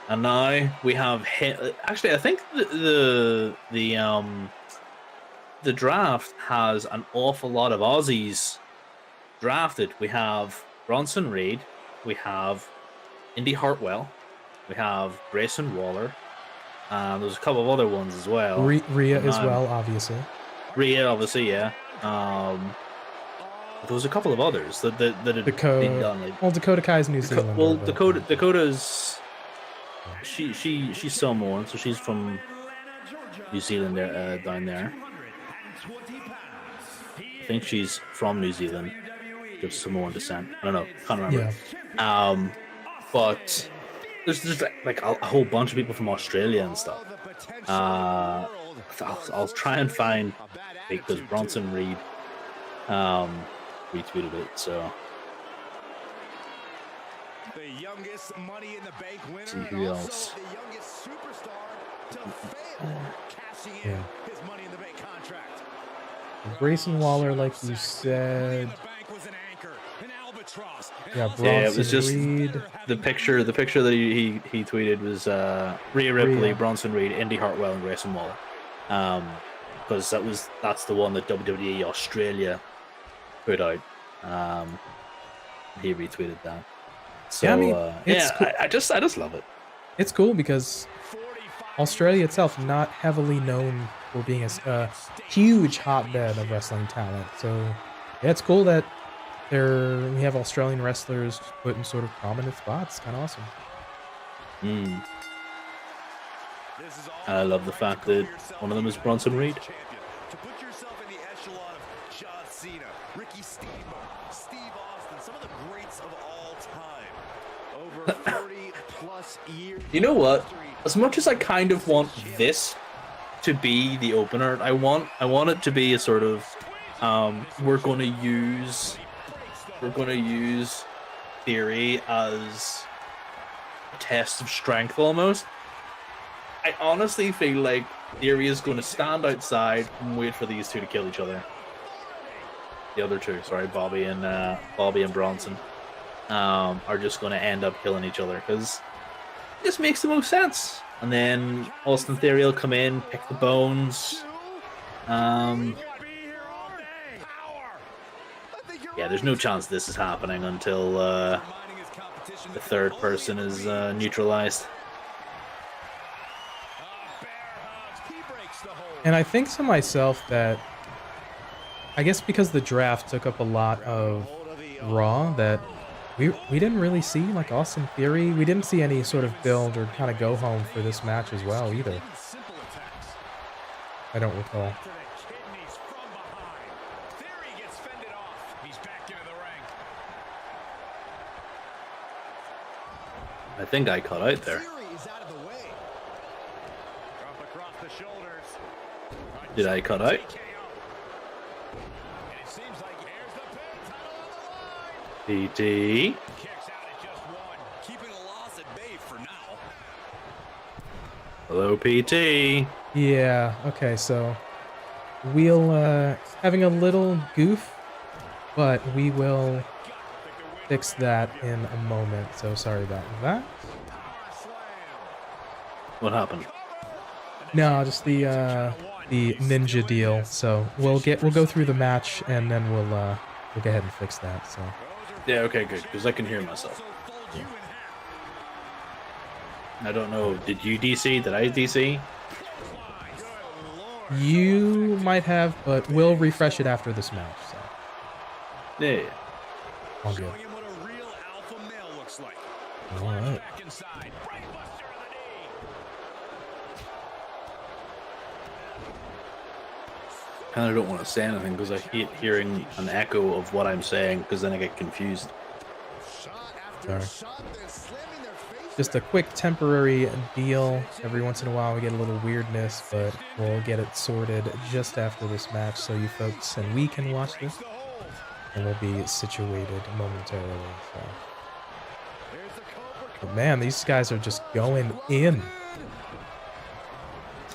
And now we have him. Actually, I think the draft has an awful lot of Aussies drafted. We have Bronson Reed, we have Indy Hartwell, we have Grayson Waller, and there's a couple of other ones as well. Rhea as well, obviously. Rhea, obviously, yeah. There was a couple of others that had been done. Like, well, Dakota Kai's New Zealand. Well, Dakota's she's Samoan, so she's from New Zealand there, down there. I think she's from New Zealand, of Samoan descent. I don't know, can't remember. Yeah. But there's like a whole bunch of people from Australia and stuff. I'll try and find, because Bronson Reed retweeted it, so the youngest Money in the Bank winner, see who else. the youngest superstar to fail cashing in his Money in the Bank contract. Grayson Waller, like you said. Yeah, Bronson it was just Reed. the picture that he tweeted was Rhea Ripley, Bronson Reed, Indy Hartwell, and Grayson Waller. Because that's the one that WWE Australia put out. He retweeted that. So, yeah, I mean, it's cool. I just love it. It's cool because Australia itself not heavily known for being a huge hotbed of wrestling talent. So yeah, it's cool that we have Australian wrestlers put in sort of prominent spots. Kind of awesome. I love the fact that one of them is Bronson Reed. To put yourself in the echelon of John Cena, Ricky Steamboat, Steve Austin, some of the greats of all time. Over 40 plus years. You know what? As much as I kind of want this to be the opener, I want it to be a sort of we're going to use Theory as a test of strength almost. I honestly feel like Theory is going to stand outside and wait for these two to kill each other. The other two, sorry, Bobby and Bronson, are just going to end up killing each other because it just makes the most sense. And then Austin Theory will come in, pick the bones. Yeah, there's no chance this is happening until the third person is neutralized. And I think to myself that, I guess because the draft took up a lot of Raw, that we didn't really see, like, Austin Theory. We didn't see any sort of build or kind of go home for this match as well either. I don't recall. I think I cut out there. Did I cut out? PT. Hello, PT. Yeah, okay, so we'll having a little goof, but we will fix that in a moment, so sorry about that. What happened? No, just the the ninja deal. So we'll go through the match and then we'll go ahead and fix that. So Yeah, okay, good, because I can hear myself. I don't know. Did you DC? Did I DC? you might have, but we'll refresh it after this match. So Yeah. all good. Showing him what a real alpha male looks like. All right. Back inside. Brainbuster of the knee. Kind of don't want to say anything because I hate hearing an echo of what I'm saying because then I get confused. Sorry. Just a quick temporary deal. Every once in a while we get a little weirdness, but we'll get it sorted just after this match so you folks and we can watch this. And we'll be situated momentarily. So. But man, these guys are just going in.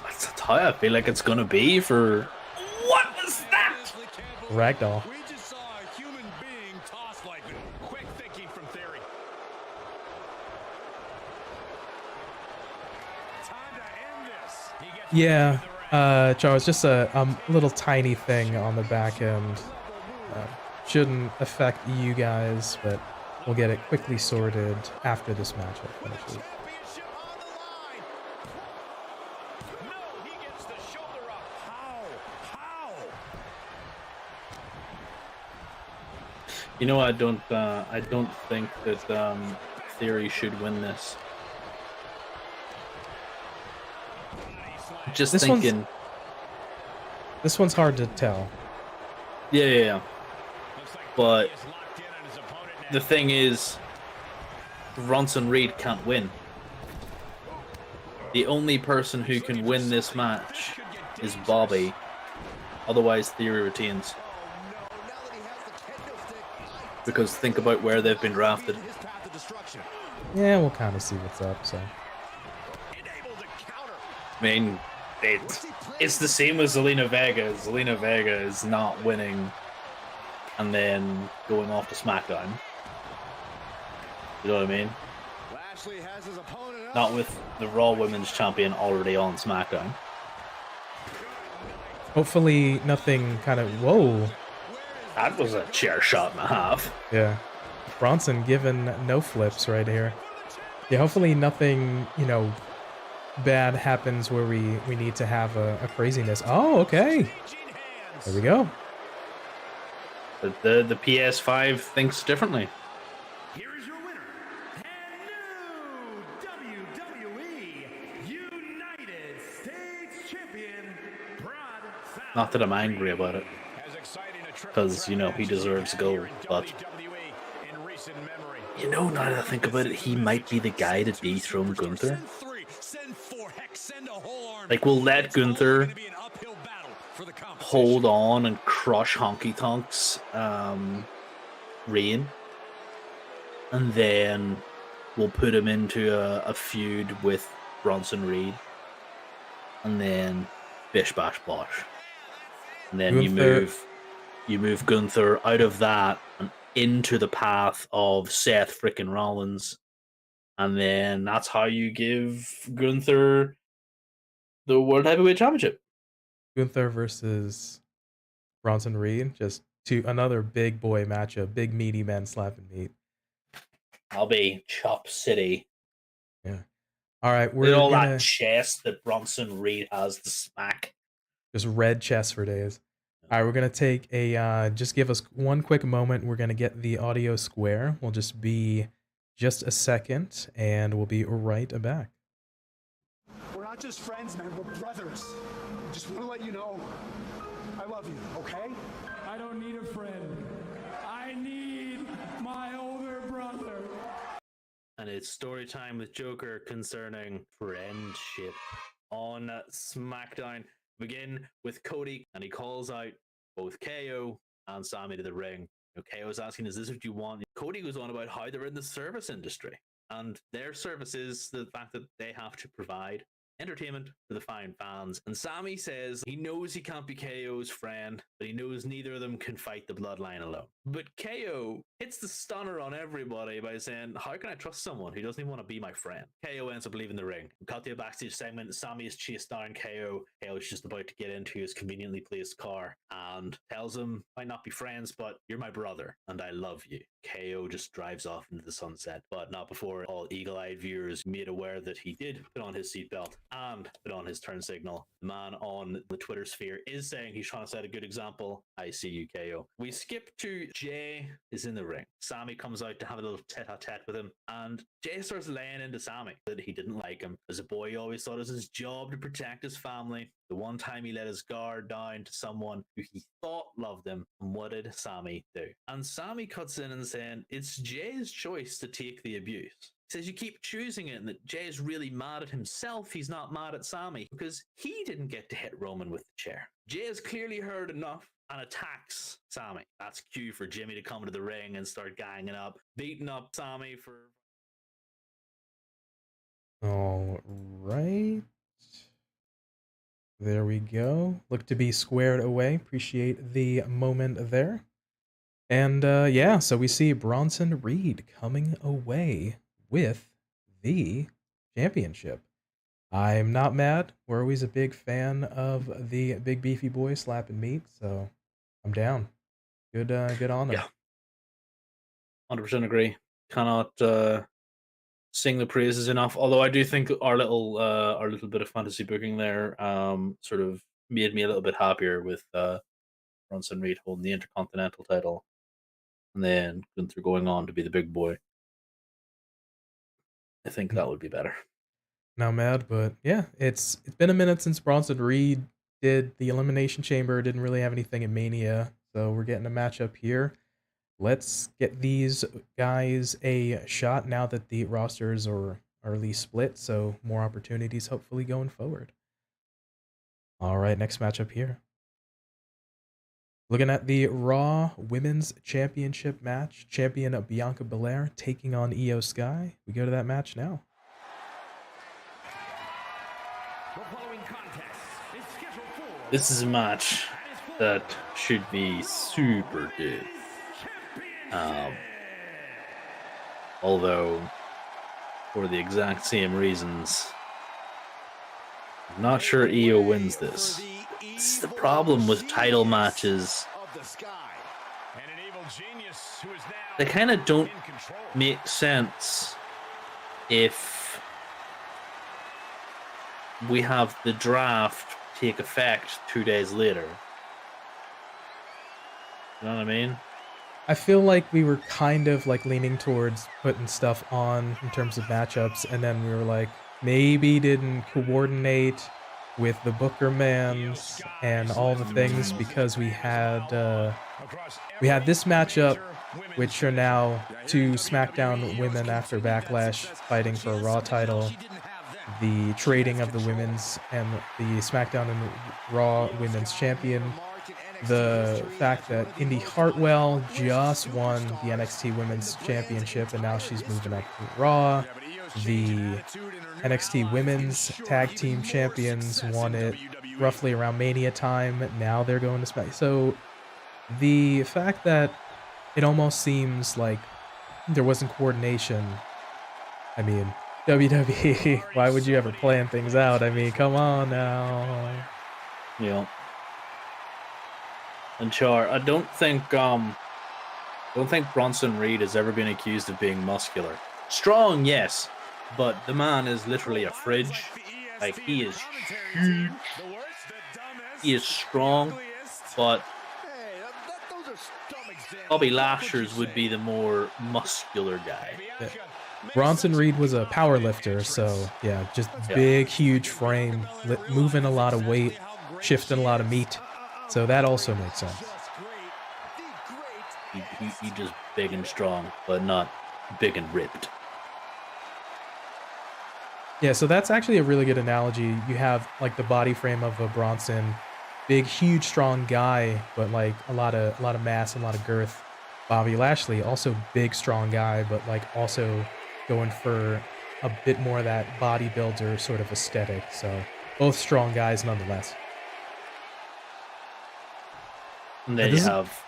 That's how I feel like it's gonna be for. What was that? Ragdoll. We just saw a human being tossed like that. Quick thinking from Theory. Time to end this. He gets Yeah, Charles, just a little tiny thing on the back end. Shouldn't affect you guys, but we'll get it quickly sorted after this matchup finishes. championship on the line. No, he gets the shoulder up. How? You know, I don't think that Theory should win this. Just This thinking. This one's hard to tell. Yeah. But the thing is, Bronson Reed can't win. The only person who can win this match is Bobby. Otherwise, Theory retains. Because think about where they've been drafted. Yeah, we'll kind of see what's up. So I mean, it's the same as Zelina Vega. Zelina Vega is not winning and then going off to SmackDown. You know what I mean? Not with the Raw Women's Champion already on SmackDown. hopefully nothing kind of whoa. That was a chair shot and a half. Yeah, Bronson giving no flips right here. Yeah, hopefully nothing bad happens where we need to have a craziness. Oh, okay. There we go. But the PS5 thinks differently. Here is your winner and new WWE United States Champion, Bronson. Not that I'm angry about it, because he deserves gold. But now that I think about it, he might be the guy to dethrone Gunther. Like, we'll let Gunther hold on and crush Honky Tonk's reign, and then we'll put him into a feud with Bronson Reed, and then bish bash bosh, and then Gunther. you move Gunther out of that and into the path of Seth freaking Rollins, and then that's how you give Gunther the World Heavyweight Championship. Gunther versus Bronson Reed, just another big boy matchup, big meaty men slapping meat. I'll be Chop City. Yeah. All right, With we're all gonna that chest that Bronson Reed has to smack. just red chest for days. All right, we're gonna take a just give us one quick moment. We're gonna get the audio square. We'll just be just a second, and we'll be right back. We're not just friends, man. We're brothers. Just want to let you know, I love you, okay? I don't need a friend. I need my older brother. And it's story time with Joker concerning friendship on SmackDown. Begin with Cody, and he calls out both KO and Sami to the ring. KO's asking, is this what you want? Cody goes on about how they're in the service industry, and their service is the fact that they have to provide entertainment for the fine fans. And Sami says he knows he can't be KO's friend, but he knows neither of them can fight the Bloodline alone. But KO hits the stunner on everybody by saying, how can I trust someone who doesn't even want to be my friend? KO ends up leaving the ring. Cut to a backstage segment. Sami is chased down KO. KO is just about to get into his conveniently placed car and tells him, might not be friends, but you're my brother and I love you. KO just drives off into the sunset, but not before all eagle-eyed viewers made aware that he did put on his seatbelt and put on his turn signal. The man on the Twitter sphere is saying he's trying to set a good example. I see you, KO. We skip to Jay is in the ring. Sami comes out to have a little tete-a-tete with him, and Jay starts laying into Sami that he didn't like him. As a boy, he always thought it was his job to protect his family. The one time he let his guard down to someone who he thought loved him, and what did Sami do? And Sami cuts in and saying it's Jay's choice to take the abuse. He says you keep choosing it, and that Jay's really mad at himself. He's not mad at Sami because he didn't get to hit Roman with the chair. Jay has clearly heard enough and attacks Sami. That's cue for Jimmy to come to the ring and start ganging up, beating up Sami for... All right. There we go. Look to be squared away. Appreciate the moment there. And yeah, so we see Bronson Reed coming away with the championship. I'm not mad. We're always a big fan of the big beefy boy slapping meat, so I'm down. Good on him. Yeah. 100% agree. Cannot sing the praises enough. Although I do think our little bit of fantasy booking there sort of made me a little bit happier with Bronson Reed holding the Intercontinental title and then Gunther going on to be the big boy. I think that would be better. Not mad, but yeah, it's been a minute since Bronson Reed did the Elimination Chamber. Didn't really have anything in Mania, so we're getting a matchup here. Let's get these guys a shot now that the rosters are at least split, so more opportunities hopefully going forward. All right, next matchup here. Looking at the Raw Women's Championship match. Champion Bianca Belair taking on Io Sky. We go to that match now. This is a match that should be super good. Although, for the exact same reasons, I'm not sure Io wins this. It's the problem with title matches. They kind of don't make sense if we have the draft take effect 2 days later. You know what I mean? I feel like we were kind of like leaning towards putting stuff on in terms of matchups, and then we were like, maybe didn't coordinate with the Booker mans and all the things because we had this matchup, which are now two SmackDown women after Backlash fighting for a Raw title, the trading of the women's and the SmackDown and Raw women's champion, the fact that Indy Hartwell just won the NXT Women's Championship and now she's moving up to Raw. The NXT Women's Tag Team Champions won it roughly around Mania time. Now they're going to SmackDown. So the fact that it almost seems like there wasn't coordination. I mean, WWE, why would you ever plan things out? I mean, come on now. Yeah. And Char, I don't think Bronson Reed has ever been accused of being muscular. Strong, yes, but the man is literally a fridge. Like, he is huge. He is strong, but Bobby Lashley's would be the more muscular guy. Yeah. Bronson Reed was a power lifter, so yeah, just big, huge frame, moving a lot of weight, shifting a lot of meat. So that also makes sense. He just big and strong, but not big and ripped. Yeah, so that's actually a really good analogy. You have like the body frame of a Bronson, big, huge, strong guy, but like a lot of mass and a lot of girth. Bobby Lashley, also big, strong guy, but like also going for a bit more of that bodybuilder sort of aesthetic. So both strong guys nonetheless. And then you have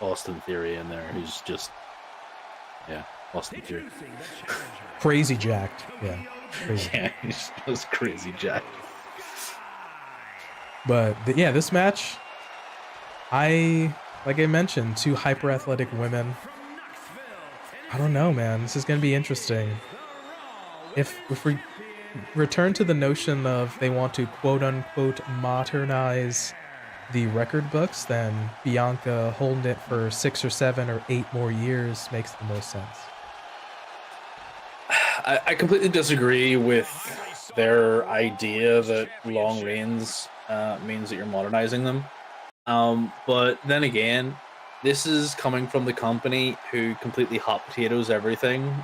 Austin Theory in there, who's just, yeah, Austin Theory. Crazy jacked. Yeah. Crazy. Yeah, he's just crazy jacked. But yeah, this match, like I mentioned, two hyper athletic women. I don't know, man. This is going to be interesting. If we return to the notion of they want to quote unquote modernize the record books, then Bianca holding it for 6 or 7 or 8 more years makes the most sense. I completely disagree with their idea that long reigns means that you're modernizing them. But then again, this is coming from the company who completely hot potatoes everything.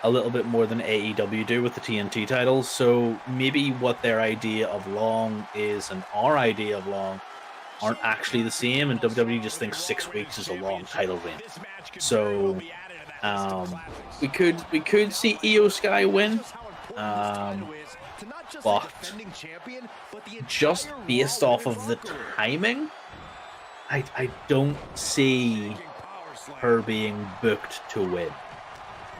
A little bit more than AEW do with the TNT titles. So maybe what their idea of long is and our idea of long aren't actually the same, and WWE just thinks 6 weeks is a long title reign. So we could see Io Sky win, but just based off of the timing, I don't see her being booked to win.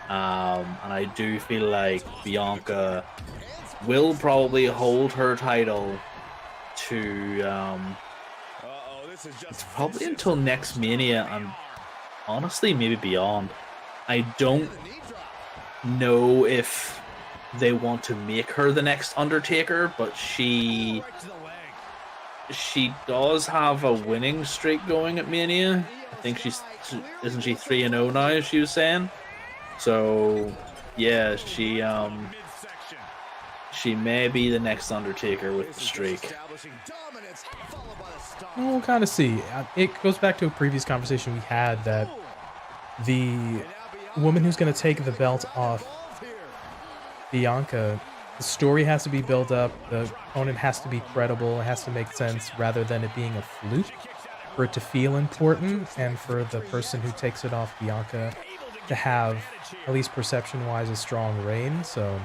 And I do feel like Bianca will probably hold her title to probably until next Mania, and honestly maybe beyond. I don't know if they want to make her the next Undertaker, but she does have a winning streak going at Mania. I think isn't she 3-0 now, as she was saying? So yeah, she may be the next Undertaker with the streak. We'll kind of see. It goes back to a previous conversation we had that the woman who's going to take the belt off Bianca, the story has to be built up, the opponent has to be credible, it has to make sense rather than it being a fluke, for it to feel important, and for the person who takes it off Bianca to have, at least perception-wise, a strong reign. So,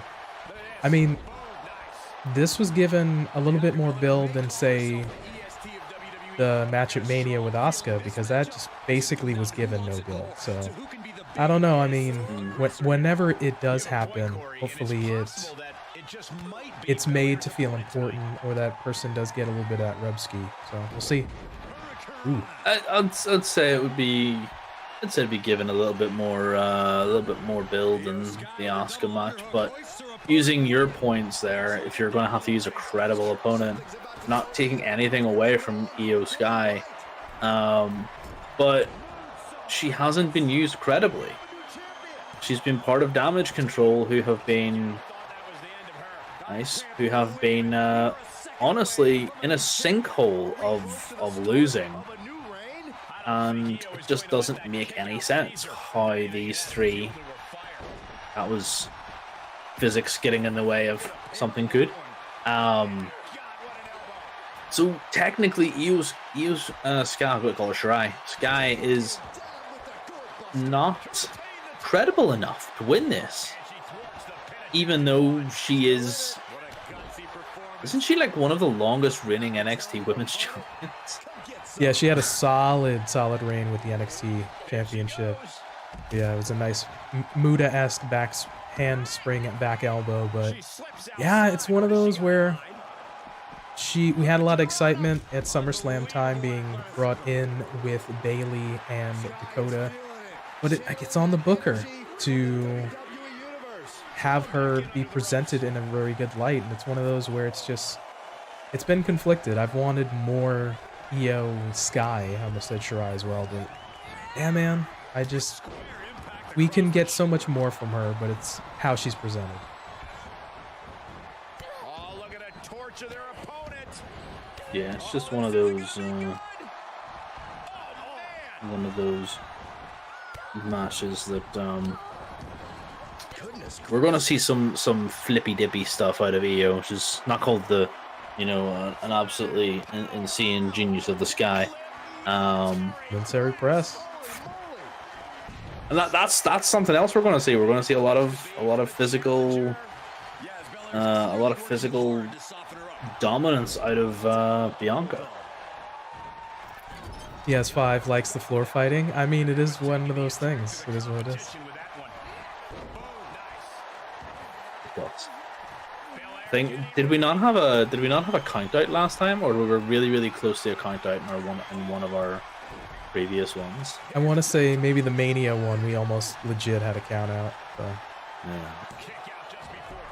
I mean, this was given a little bit more build than, say, the match at Mania with Asuka, because that just basically was given no build. So, I don't know. I mean, whenever it does happen, hopefully it's made to feel important, or that person does get a little bit of that rub ski. So, we'll see. Ooh. I'd say it would be... I'd say it'd be given a little bit more build than the Asuka match, but using your points there, if you're going to have to use a credible opponent, not taking anything away from Io Sky, but she hasn't been used credibly. She's been part of Damage Control, who have been honestly in a sinkhole of losing. And it just doesn't make any sense how these three... That was physics getting in the way of something good. So technically, Io's Sky, I'm going to call her Shirai. Sky is not credible enough to win this, even though she is... Isn't she like one of the longest reigning NXT Women's Champions? Yeah, she had a solid reign with the NXT Championship. Yeah, it was a nice Muda-esque handspring at back elbow, but yeah, it's one of those where we had a lot of excitement at SummerSlam time being brought in with Bayley and Dakota, but it's on the booker to have her be presented in a very good light, and it's one of those where it's been conflicted. I've wanted more Io Sky. I almost said Shirai as well, but yeah, man, we can get so much more from her, but it's how she's presented. Oh, look at a torch of their opponent. Yeah, it's just one of those matches that we're gonna see some flippy dippy stuff out of Io, which is not called the an absolutely insane genius of the Sky. Vincere Press. And that's something else we're going to see. We're going to see a lot of physical dominance out of Bianca. PS5 likes the floor fighting. I mean, it is one of those things. It is what it is. Did we not have a count out last time, or we were really close to a count out in one of our previous ones? I want to say maybe the Mania one. We almost legit had a count out. So. Yeah.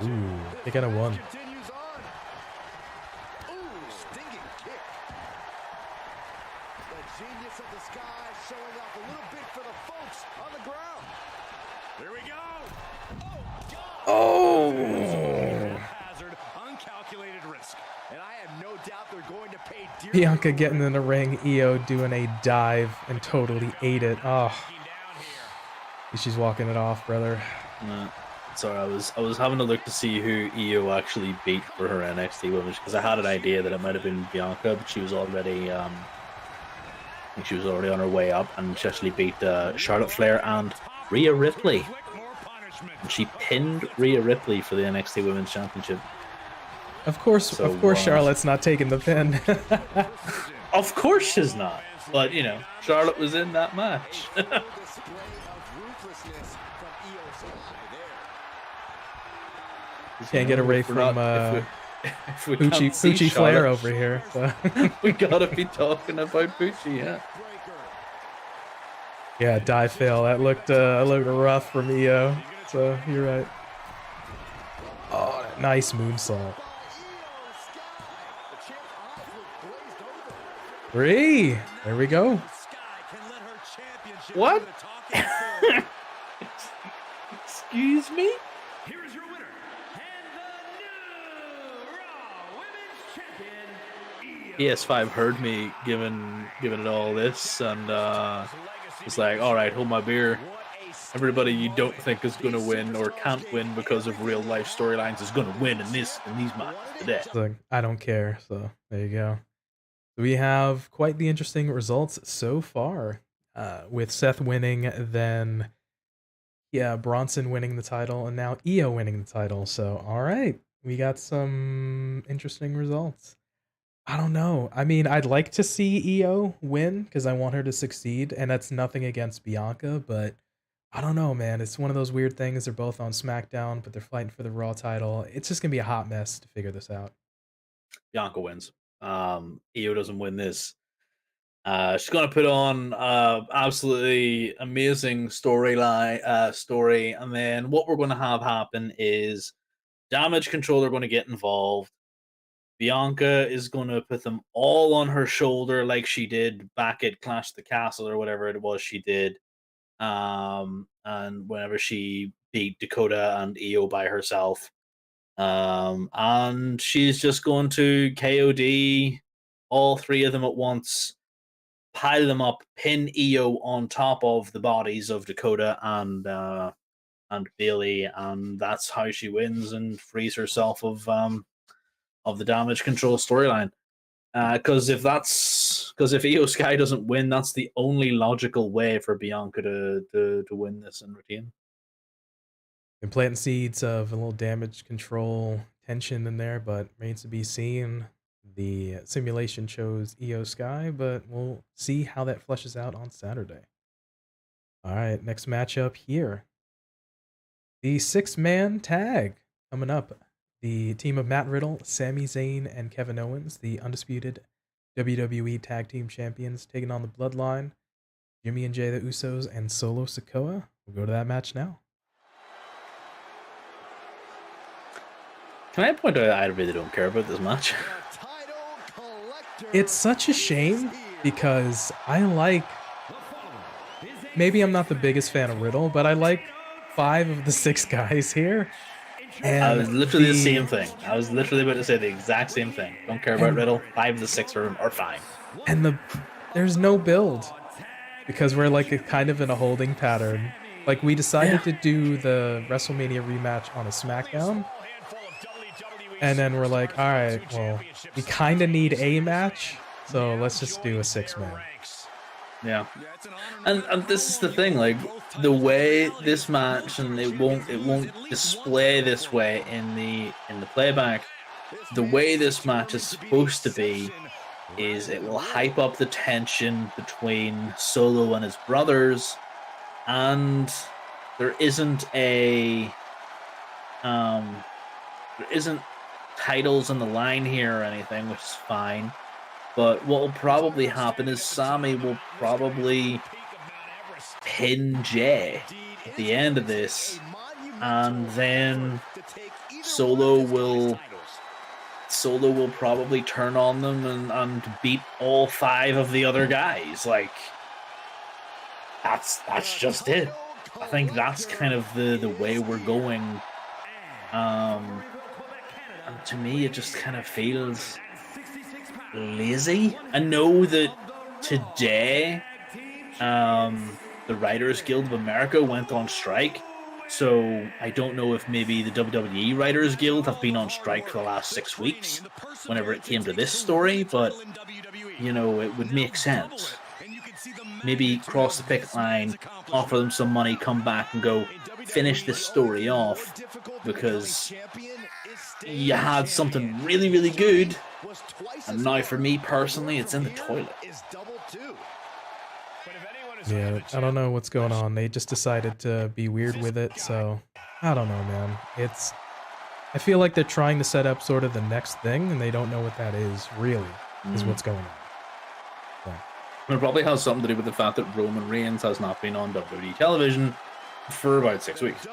Ooh, they got a one. Oh! Bianca getting in the ring, Io doing a dive and totally ate it. Oh, she's walking it off, brother. Sorry, I was having a look to see who Io actually beat for her NXT Women's, because I had an idea that it might have been Bianca, but she was already I think she was already on her way up, and she actually beat Charlotte Flair and Rhea Ripley. And she pinned Rhea Ripley for the NXT Women's Championship. Of course, Charlotte's not taking the pin. Of course she's not. But, you know, Charlotte was in that match. Can't get away from Poochie Flair over here. So. We gotta be talking about Poochie, yeah. Yeah, dive fail. That looked rough from Io. So you're right. Oh, nice moonsault. 3. There we go. What? Excuse me? Here is your winner, and the new Raw Women's Champion, PS5 heard me giving it all this, and it's like, all right, hold my beer. Everybody you don't think is going to win or can't win because of real life storylines is going to win in these matches today. Like, I don't care. So there you go. We have quite the interesting results so far, with Seth winning, then Bronson winning the title, and now Io winning the title. So all right, we got some interesting results. I don't know. I mean, I'd like to see Io win because I want her to succeed, and that's nothing against Bianca, but I don't know, man. It's one of those weird things. They're both on SmackDown, but they're fighting for the Raw title. It's just gonna be a hot mess to figure this out. Bianca wins. Io doesn't win this. She's gonna put on absolutely amazing story, and then what we're gonna have happen is Damage Control are gonna get involved. Bianca is gonna put them all on her shoulder like she did back at Clash of the Castle or whatever it was she did. And whenever she beat Dakota and Io by herself. And she's just going to KOD all three of them at once, pile them up, pin Io on top of the bodies of Dakota and Bayley, and that's how she wins and frees herself of the Damage Control storyline. Because if Io Sky doesn't win, that's the only logical way for Bianca to win this and retain. Been planting seeds of a little Damage Control tension in there, but remains to be seen. The simulation shows Io Sky, but we'll see how that fleshes out on Saturday. All right, next matchup here. The 6-man tag coming up. The team of Matt Riddle, Sami Zayn, and Kevin Owens, the undisputed WWE Tag Team Champions, taking on the Bloodline, Jimmy and Jay the Usos, and Solo Sikoa. We'll go to that match now. Can I point out I really don't care about this match? It's such a shame because I like... Maybe I'm not the biggest fan of Riddle, but I like 5 of the 6 guys here. And I was literally the same thing. I was literally about to say the exact same thing. Don't care about Riddle. 5 of the 6 are fine. And there's no build because we're like kind of in a holding pattern. Like we decided to do the WrestleMania rematch on a SmackDown. And then we're like, all right, well, we kind of need a match. So let's just do a 6-man. Yeah. And this is the thing, like the way this match, and it won't display this way in the playback. The way this match is supposed to be is it will hype up the tension between Solo and his brothers, and there isn't titles on the line here or anything, which is fine. But what will probably happen is Sami will probably pin Jay at the end of this, and then Solo will probably turn on them and beat all 5 of the other guys. Like, that's just it. I think that's kind of the way we're going. And to me, it just kind of feels lazy. I know that today, the Writers Guild of America went on strike. So I don't know if maybe the WWE Writers Guild have been on strike for the last 6 weeks whenever it came to this story, but, you know, it would make sense. Maybe cross the picket line, offer them some money, come back and go finish this story off, because you had something really, really good, and now for me personally, it's in the toilet. Yeah, I don't know what's going on. They just decided to be weird with it, so I don't know, man. I feel like they're trying to set up sort of the next thing, and they don't know what that is, really, is what's going on. So. It probably has something to do with the fact that Roman Reigns has not been on WWE television for about 6 weeks.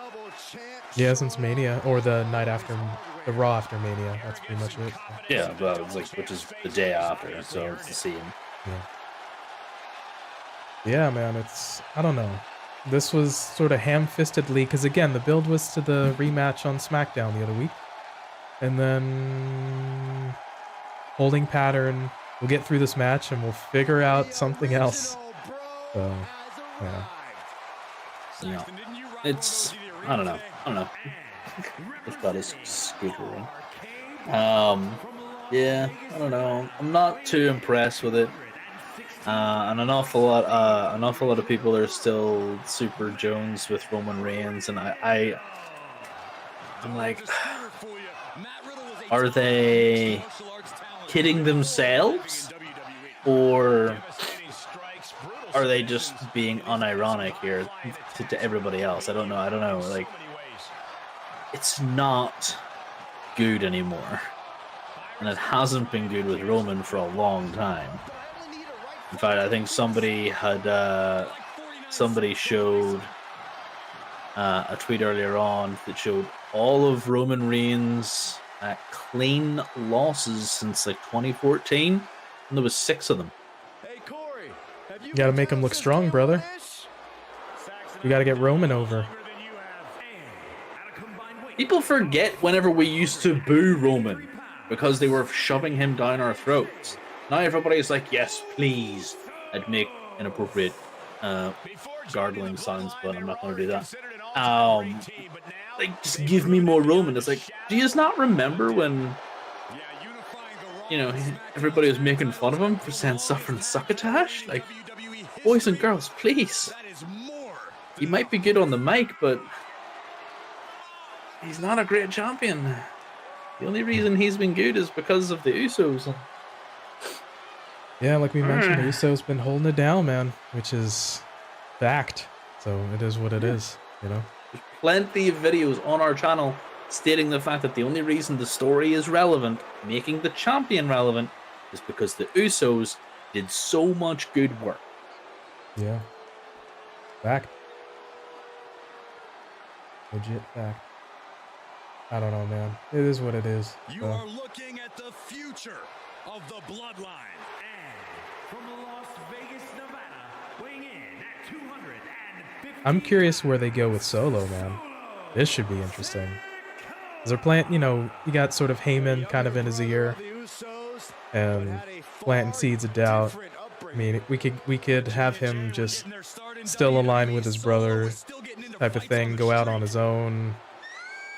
Yeah, since Mania, or the night after, the Raw after Mania. That's pretty much it. Yeah, but it's like, which is the day after, so it's the same. Yeah. Yeah, man, I don't know. This was sort of ham-fistedly, because again, the build was to the rematch on SmackDown the other week. And then holding pattern, we'll get through this match and we'll figure out something else. So, yeah. Yeah. It's, I don't know. Just got his scooter in. Yeah, I don't know. I'm not too impressed with it. And an awful lot of people are still super Jones with Roman Reigns, and I'm like, are they kidding themselves, or are they just being unironic here to everybody else? I don't know. Like, it's not good anymore, and it hasn't been good with Roman for a long time. In fact, I think somebody showed a tweet earlier on that showed all of Roman Reigns' clean losses since like 2014, and there was 6 of them. You gotta make him look strong, brother. You gotta get Roman over. People forget whenever we used to boo Roman because they were shoving him down our throats. Now everybody's like, yes, please. I'd make inappropriate gargling sounds, but I'm not going to do that. Like, just give me more Roman. It's like, do you just not remember when, you know, everybody was making fun of him for saying suffering succotash? Like, boys and girls, please. He might be good on the mic, but he's not a great champion. The only reason he's been good is because of the Usos. Yeah, like we mentioned, Uso's been holding it down, man, which is fact. So it is what it is, you know? There's plenty of videos on our channel stating the fact that the only reason the story is relevant, making the champion relevant, is because the Usos did so much good work. Yeah. Fact. Legit fact. I don't know, man. It is what it is. You are looking at the future of the Bloodline. From Las Vegas, Nevada, weighing in at 250. I'm curious where they go with Solo, man. This should be interesting. 'Cause they're planting, you know, you got sort of Heyman kind of in his ear, and planting seeds of doubt. I mean, we could have him just still aligned with his brother, type of thing, go out on his own.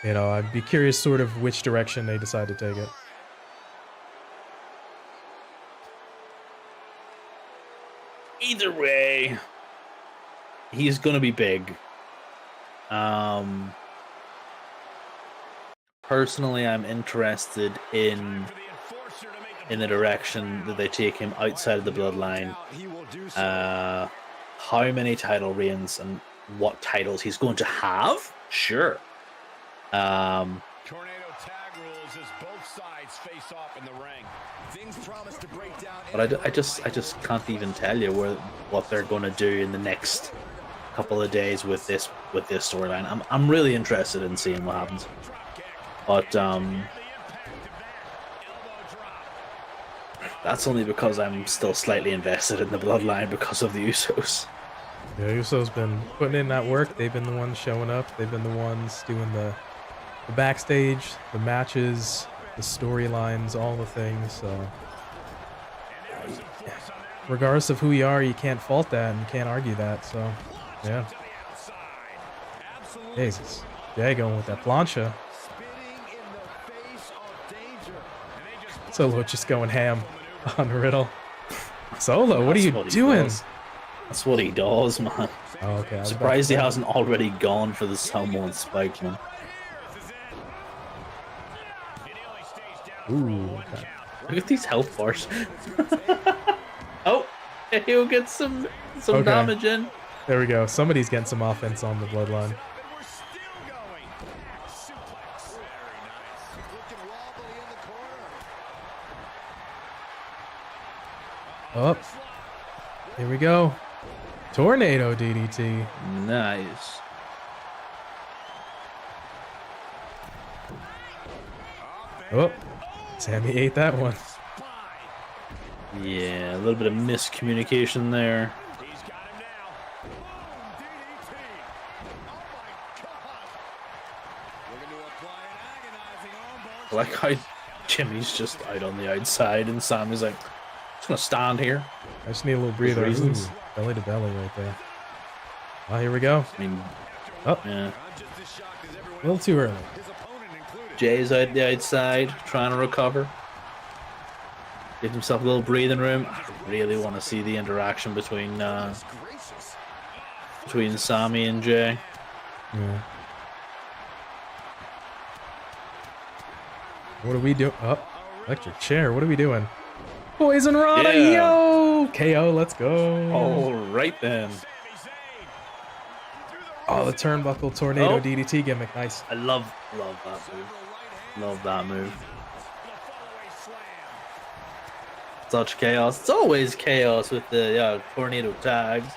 You know, I'd be curious sort of which direction they decide to take it. Either way, he's gonna be big. Personally, I'm interested in the direction that they take him outside of the bloodline. How many title reigns and what titles he's going to have? Sure. Tornado tag rules as both sides face off in the ring. Things promise to break down. But I just can't even tell you what they're going to do in the next couple of days with this storyline. I'm really interested in seeing what happens. But that's only because I'm still slightly invested in the bloodline because of the Usos. The Usos been putting in that work. They've been the ones showing up. They've been the ones doing the backstage, the matches, the storylines, all the things. So regardless of who you are, you can't fault that and you can't argue that. So yeah. Jesus. Jay going with that plancha. Solo just going ham on Riddle. Solo, what are you doing? That's what he does, man. Oh, okay. I'm surprised he hasn't already gone for the Samoan spike, man. Ooh, okay. Look at these health bars. Oh, he'll get some damage in. There we go. Somebody's getting some offense on the bloodline. Oh, here we go. Tornado DDT. Nice. Oh, Sami ate that one. Yeah, a little bit of miscommunication there. I like how Jimmy's just out on the outside and Sami's like, just gonna stand here. I just need a little breather. Reasons. Ooh, belly to belly right there. Oh, here we go. I mean, oh, yeah. A little too early. Jay's out the outside trying to recover. Give himself a little breathing room. I really want to see the interaction between Sami and Jay. Yeah. What are we doing? Oh, electric chair. What are we doing? Poison Rana, yo! KO, let's go. All right then. Oh, the turnbuckle tornado DDT gimmick. Nice. I love that move. Love that move. Such chaos. It's always chaos with the tornado tags.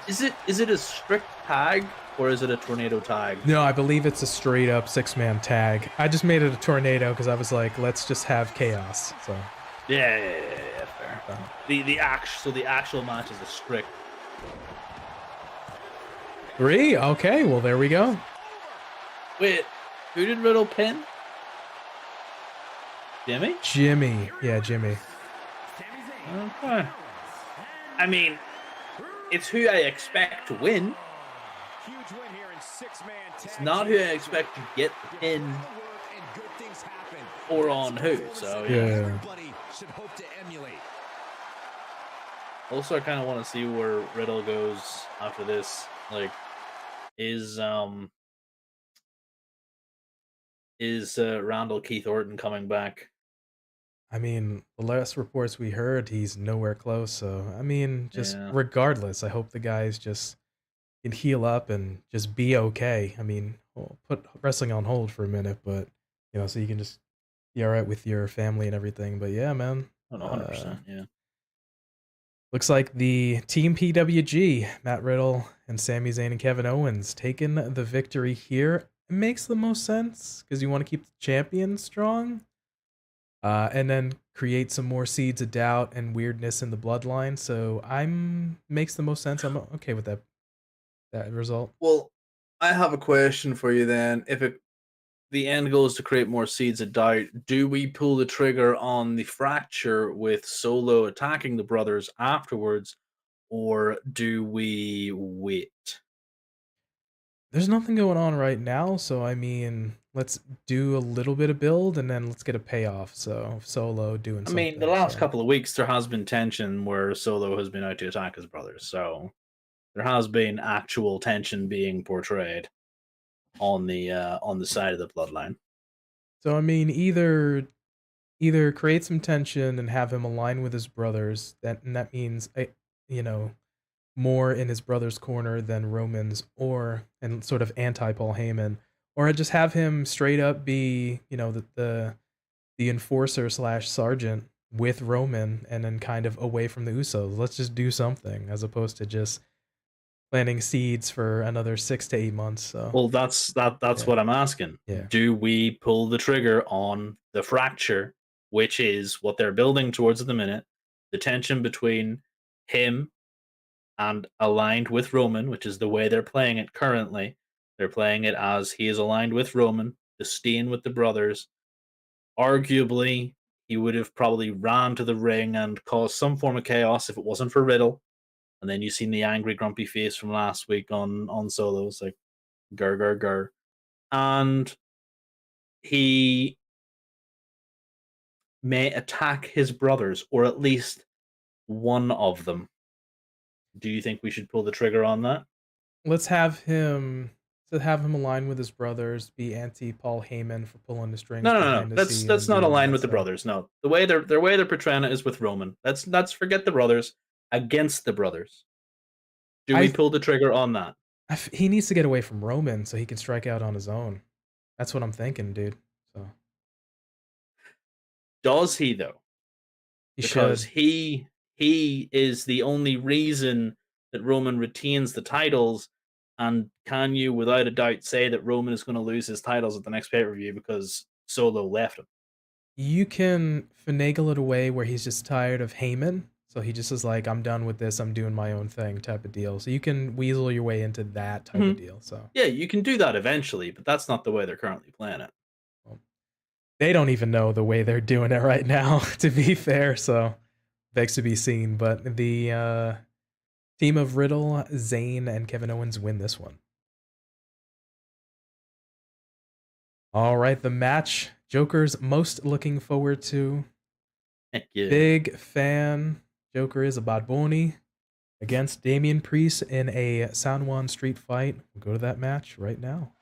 Is it a strict tag or is it a tornado tag? No, I believe it's a straight up 6-man tag. I just made it a tornado because I was like, let's just have chaos. So Yeah, fair. The actual match is a strict. 3? Okay, well there we go. Wait, who did Riddle pin? Jimmy? Jimmy. Yeah, Jimmy. Okay. I mean, it's who I expect to win. It's not who I expect to get the pin or on who. So Yeah. Also, I kind of want to see where Riddle goes after this. Like, is Randall Keith Orton coming back? I mean, the last reports we heard, he's nowhere close. So, I mean, just Yeah. regardless, I hope the guys just can heal up and just be okay. I mean, we'll put wrestling on hold for a minute, but, you know, so you can just be all right with your family and everything. But yeah, man. 100%, yeah. Looks like the Team PWG, Matt Riddle and Sami Zayn and Kevin Owens, taking the victory here. It makes the most sense because you want to keep the champion strong. And then create some more seeds of doubt and weirdness in the bloodline. So makes the most sense. I'm okay with that result. Well, I have a question for you then. If the end goal is to create more seeds of doubt, do we pull the trigger on the fracture with Solo attacking the brothers afterwards, or do we wait? There's nothing going on right now, so I mean, let's do a little bit of build and then let's get a payoff. So Solo doing I something. mean, the last so. couple of weeks there has been tension where Solo has been out to attack his brothers, so there has been actual tension being portrayed on the side of the bloodline. So I mean, either create some tension and have him align with his brothers. That means you know, more in his brother's corner than Roman's, or and sort of anti Paul Heyman, or just have him straight up be the enforcer slash sergeant with Roman, and then kind of away from the Usos. Let's just do something as opposed to just planting seeds for another 6 to 8 months. So Well, that's Yeah. what I'm asking. Yeah. Do we pull the trigger on the fracture, which is what they're building towards at the minute, the tension between him and aligned with Roman, which is the way they're playing it currently. They're playing it as he is aligned with Roman, the stain with the brothers. Arguably, he would have probably ran to the ring and caused some form of chaos if it wasn't for Riddle. And then you seen the angry, grumpy face from last week on Solos, like gur gur gur. And he may attack his brothers, or at least one of them. Do you think we should pull the trigger on that? let's have him align with his brothers, be anti Paul Heyman for pulling the strings. No. behind the That's scenes, not doing aligned that with the stuff. brothers. No, the way they're portraying it is with Roman. Let's forget the brothers, against the brothers. Do we pull the trigger on that? He needs to get away from Roman so he can strike out on his own. That's what I'm thinking, dude. So Does he though? he Because should. he is the only reason that Roman retains the titles. And can you, without a doubt, say that Roman is going to lose his titles at the next pay-per-view because Solo left him? You can finagle it away where he's just tired of Heyman, so he just is like, I'm done with this, I'm doing my own thing type of deal. So you can weasel your way into that type of deal. So Yeah, you can do that eventually, but that's not the way they're currently playing it. they don't even know the way they're doing it right now, to be fair. So begs to be seen. But the team of Riddle, Zayn, and Kevin Owens win this one. All right, the match Joker's most looking forward to. Heck yeah. Big fan. Joker is a Bad Bunny against Damian Priest in a San Juan street fight. We'll go to that match right now.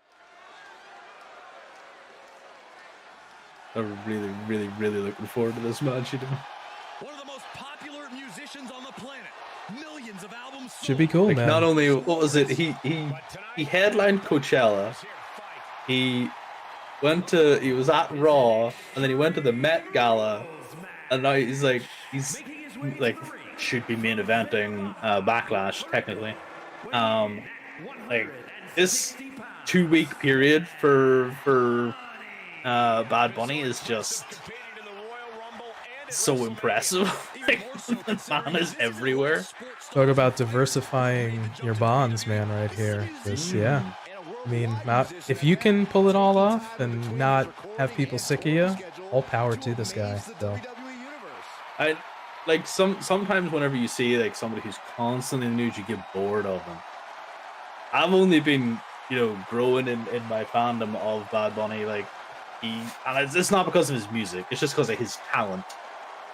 I'm really, really, really looking forward to this match, you know. One of the most popular musicians on the planet. Millions of albums sold. Should be cool, Like, man. not only, what was it, he headlined Coachella, he was at Raw, and then he went to the Met Gala, and now he's like should be main eventing Backlash technically. Like this 2-week period for Bad Bunny is just so impressive. Like, the man is everywhere. Talk about diversifying your bonds, man, right here. Yeah. I mean, if you can pull it all off and not have people sick of you, all power to this guy. So I like sometimes whenever you see like somebody who's constantly in the news, you get bored of them. I've only been, growing in my fandom of Bad Bunny. Like and it's not because of his music; it's just because of his talent.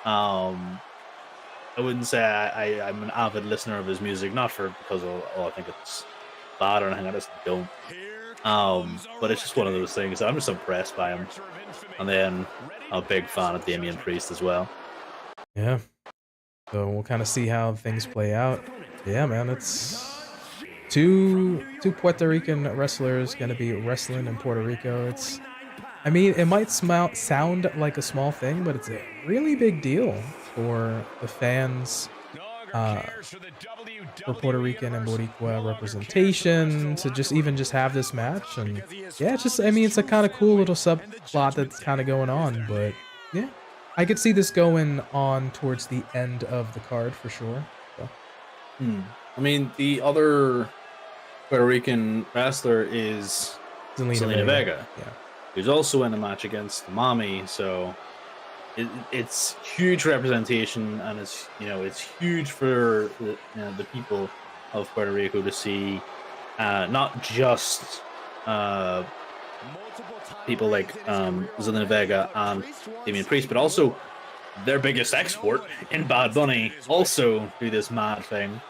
I wouldn't say I'm an avid listener of his music, not because I think it's bad or anything. I just don't. But it's just one of those things. I'm just impressed by him, and then I'm a big fan of Damian Priest as well. yeah. So we'll kind of see how things play out. Yeah, man, it's two Puerto Rican wrestlers gonna be wrestling in Puerto Rico. It might sound like a small thing, but it's a really big deal for the fans, for Puerto Rican and Boricua representation to just have this match. And yeah, it's a kind of cool little subplot that's kind of going on. But yeah, I could see this going on towards the end of the card for sure. So. I mean, the other Puerto Rican wrestler is Zelina Vega. Yeah. Who's also in a match against the Mommy, so it's huge representation, and it's huge for the people of Puerto Rico to see not just people like Zelina Vega and Damian Priest, but also their biggest export in Bad Bunny also do this mad thing.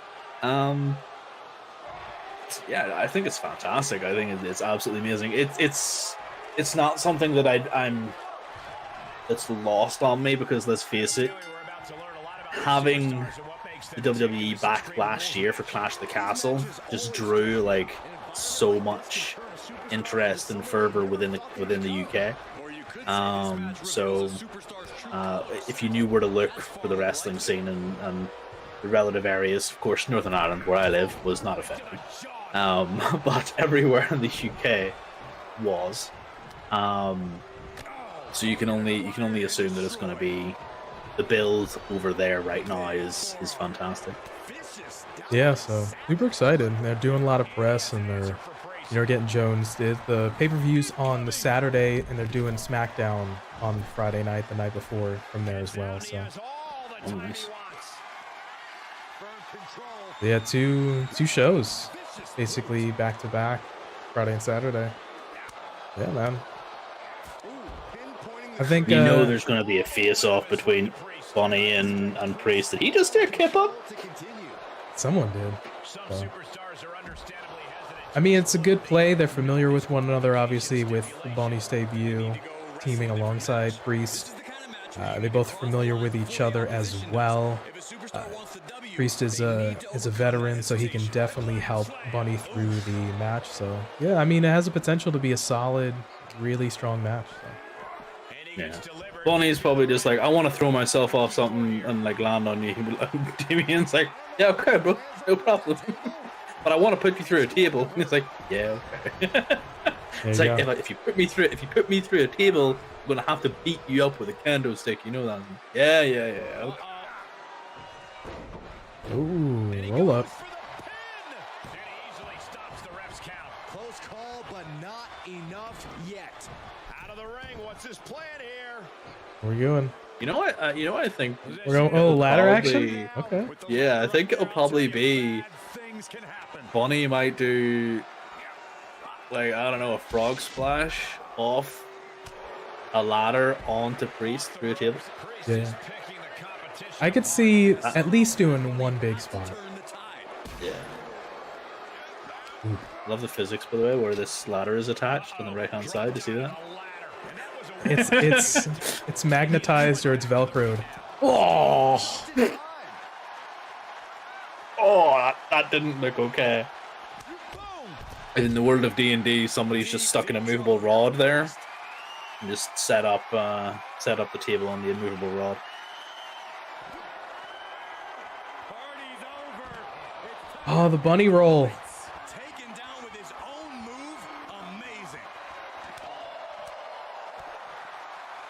Yeah, I think it's fantastic. I think it's absolutely amazing. It's not something that that's lost on me, because let's face it, having the WWE Backlash year for Clash of the Castle just drew like so much interest and fervor within the UK. So if you knew where to look for the wrestling scene and the relative areas, of course, Northern Ireland, where I live, was not affected, but everywhere in the UK was. So you can only assume that it's going to be, the build over there right now is fantastic. Yeah, so super excited. They're doing a lot of press, and they're getting Jones did the pay-per-views on the Saturday, and they're doing SmackDown on Friday night, the night before, from there as well. So Nice. they had two shows basically back to back, Friday and Saturday. Yeah, man. I think You know there's going to be a face-off between Bunny and Priest. Did he just do a kip up? someone did. So. I mean, it's a good play. They're familiar with one another, obviously, with Bunny's debut, teaming alongside Priest. They're both familiar with each other as well. Priest is a veteran, so he can definitely help Bunny through the match. So yeah, I mean, it has the potential to be a solid, really strong match. So. Yeah. Bunny's probably just like, I want to throw myself off something and like land on you. Damian's like, yeah, okay, bro, no problem. But I want to put you through a table. And it's like, yeah, okay. It's like, if you put me through a table, I'm gonna have to beat you up with a kendo stick. You know that? Yeah, okay. Ooh, roll up. Close call, but not enough yet. Out of the ring, what's his plan here? Where we going? You know what? I think We're going. Oh, ladder probably, action. Okay. Yeah, I think it'll probably be Bunny might do, like, I don't know, a frog splash off a ladder onto Priest through a table. Yeah. I could see at least doing one big spot. Yeah. Love the physics, by the way, where this ladder is attached on the right hand side. Do you see that? It's magnetized, or it's velcroed. Oh, that didn't look okay. In the world of D&D, somebody's just stuck an immovable rod there and just set up the table on the immovable rod. Oh, the bunny roll. Taken down with his own move. Amazing.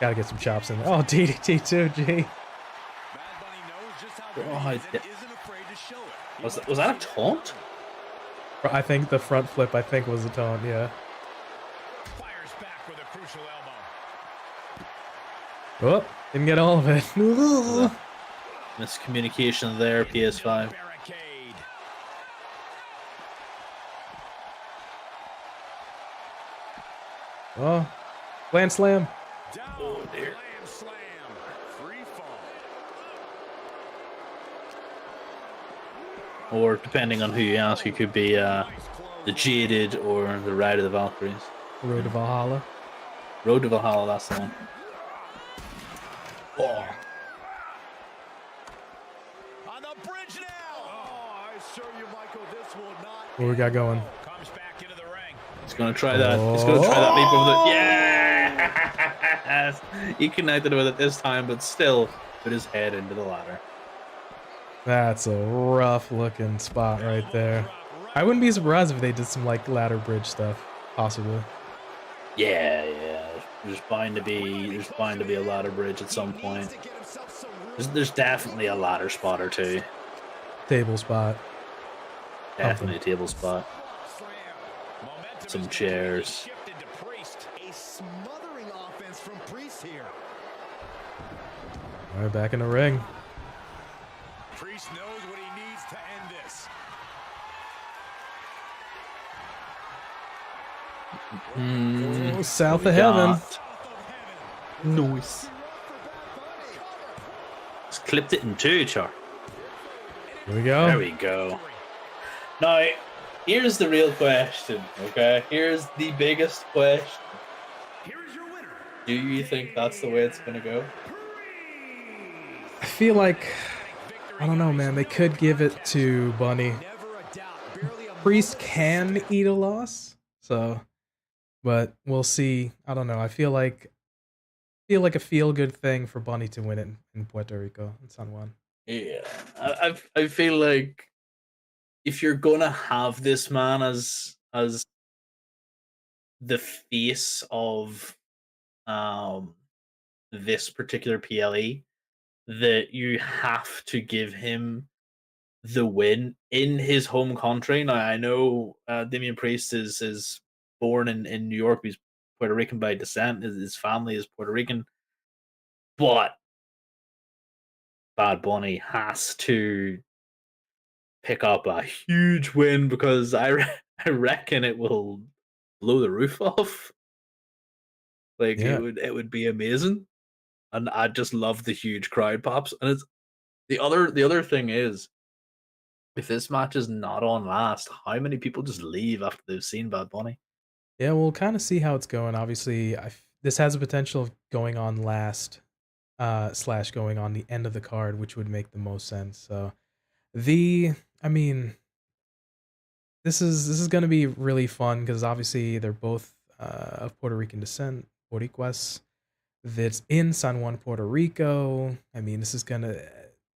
Gotta get some chops in there. Oh, DDT too, G. Bad Bunny knows just how good he is and isn't afraid to show it. Was that a taunt? I think the front flip, was a taunt, yeah. Fires back with a crucial elbow. Oh, didn't get all of it. Miscommunication there, PS5. Barricade. Oh, Land Slam. Down. Oh, dear. Slam, slam. Free fall. Or depending on who you ask, it could be the Jaded or the Ride of the Valkyries. Road to Valhalla. Road to Valhalla, that's the one. Oh. On the bridge now. Oh, I assure you, Michael, this will not. What we got going? Comes back into the ring. He's gonna try that. He's gonna try that leap over the. Yes! He connected with it this time, but still put his head into the ladder. That's a rough looking spot right there. I wouldn't be surprised if they did some like ladder bridge stuff, possibly. Yeah. There's bound to be a ladder bridge at some point. There's definitely a ladder spot or two. Table spot. Definitely a table spot. Some chairs. A smothering offense from Priest here. All right, back in the ring. Priest knows what he needs to end this. South we of heaven. got- Nice. Just clipped it in two, Char. Here we go. There we go. Now, here's the real question, okay? Here's the biggest question. Here is your winner. Do you think that's the way it's going to go? I feel like, I don't know, man. They could give it to Bunny. Priest can eat a loss, so, but we'll see. I don't know. I feel like a feel-good thing for Bunny to win it in Puerto Rico in San Juan. Yeah, I feel like if you're gonna have this man as the face of this particular PLE, that you have to give him the win in his home country. Now I know Damian Priest is born in New York. He's Puerto Rican by descent. His family is Puerto Rican, but Bad Bunny has to pick up a huge win because I reckon it will blow the roof off. Like Yeah. it would be amazing, and I just love the huge crowd pops. And it's the other thing is, if this match is not on last, how many people just leave after they've seen Bad Bunny? Yeah, we'll kind of see how it's going. Obviously, this has a potential of going on last, / going on the end of the card, which would make the most sense. So, I mean, this is going to be really fun because obviously they're both of Puerto Rican descent, Boricuas. That's in San Juan, Puerto Rico. I mean, this is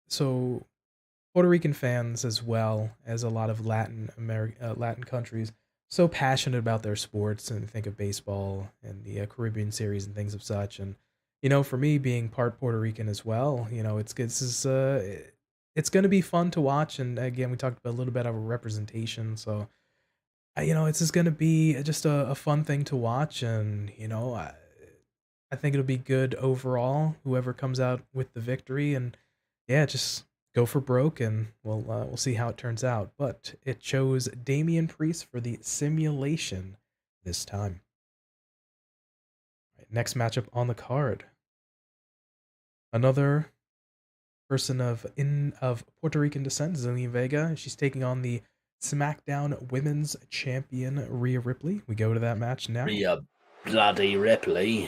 so Puerto Rican fans as well as a lot of Latin countries so passionate about their sports, and think of baseball and the Caribbean series and things of such. And for me being part Puerto Rican as well, it's going to be fun to watch. And again, we talked about a little bit of a representation, so it's just going to be just a fun thing to watch. And I think it'll be good overall, whoever comes out with the victory. And yeah, just go for broke, and we'll see how it turns out. But it chose Damian Priest for the simulation this time. Right, next matchup on the card. Another person of Puerto Rican descent, Zelina Vega. She's taking on the SmackDown Women's Champion Rhea Ripley. We go to that match now. Rhea bloody Ripley.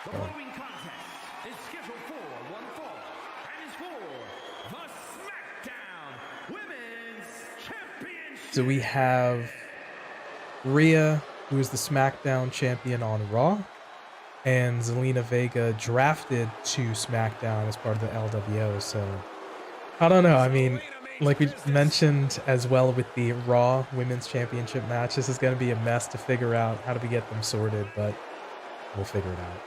The following contest is scheduled for one fall and is for the SmackDown Women's Championship. So we have Rhea, who is the SmackDown champion on Raw, and Zelina Vega drafted to SmackDown as part of the LWO. So I don't know. I mean, like we mentioned as well with the Raw Women's Championship match, this is going to be a mess to figure out how do we get them sorted, but we'll figure it out.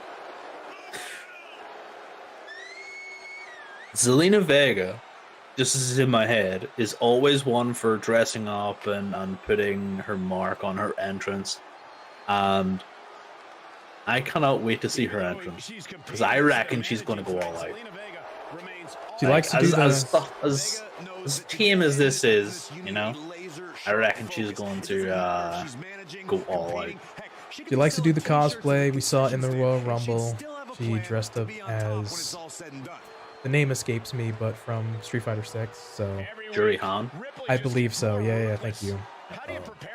Zelina Vega, just as is in my head, is always one for dressing up and putting her mark on her entrance. And I cannot wait to see her entrance, because I reckon she's going to go all out. She likes to do as tame as this is, I reckon she's going to go all out. She likes to do the cosplay. We saw it in the Royal Rumble. She dressed up as, the name escapes me, but from Street Fighter 6. So Jury Han? I believe so. Yeah, thank you.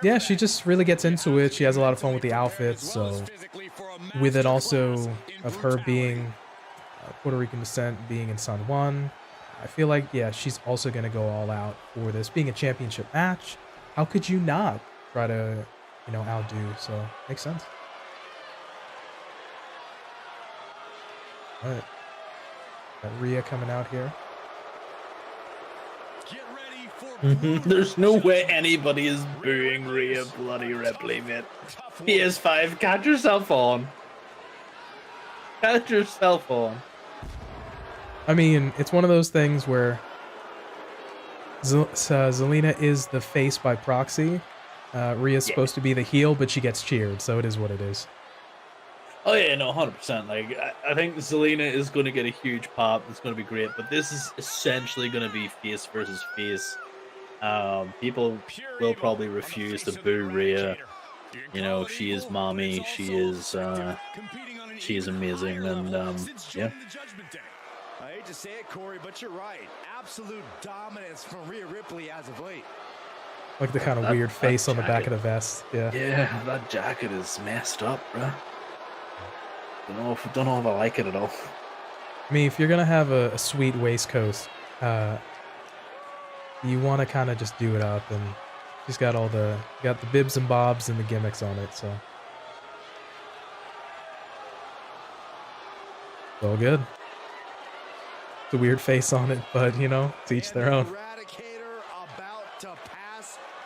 Yeah, she just really gets into it. She has a lot of fun with the outfits. So with it also of her being Puerto Rican descent, being in San Juan, I feel like, yeah, she's also going to go all out for this. Being a championship match, how could you not try to, outdo? So makes sense. All right. Got Rhea coming out here. There's no way anybody is booing Rhea bloody Ripley, man. PS5, catch yourself on. Catch yourself on. I mean, it's one of those things where Zelina is the face by proxy. Rhea's supposed to be the heel, but she gets cheered, so it is what it is. Oh yeah, no, 100%. Like, I think Zelina is going to get a huge pop. It's going to be great, but this is essentially going to be face versus face. People will probably refuse to boo Rhea You know, she is mommy. She is amazing, and yeah. I hate to say it, Corey, but you're right. Absolute dominance from Rhea Ripley as of late. Like the kind of weird face on the back of the vest. Yeah. Yeah, that jacket is messed up, bro. Don't know if I like it at all. I mean, if you're gonna have a sweet waistcoat, you want to kind of just do it up, and she's got the bibs and bobs and the gimmicks on it, so it's all good. It's a weird face on it, but you know, to each their own.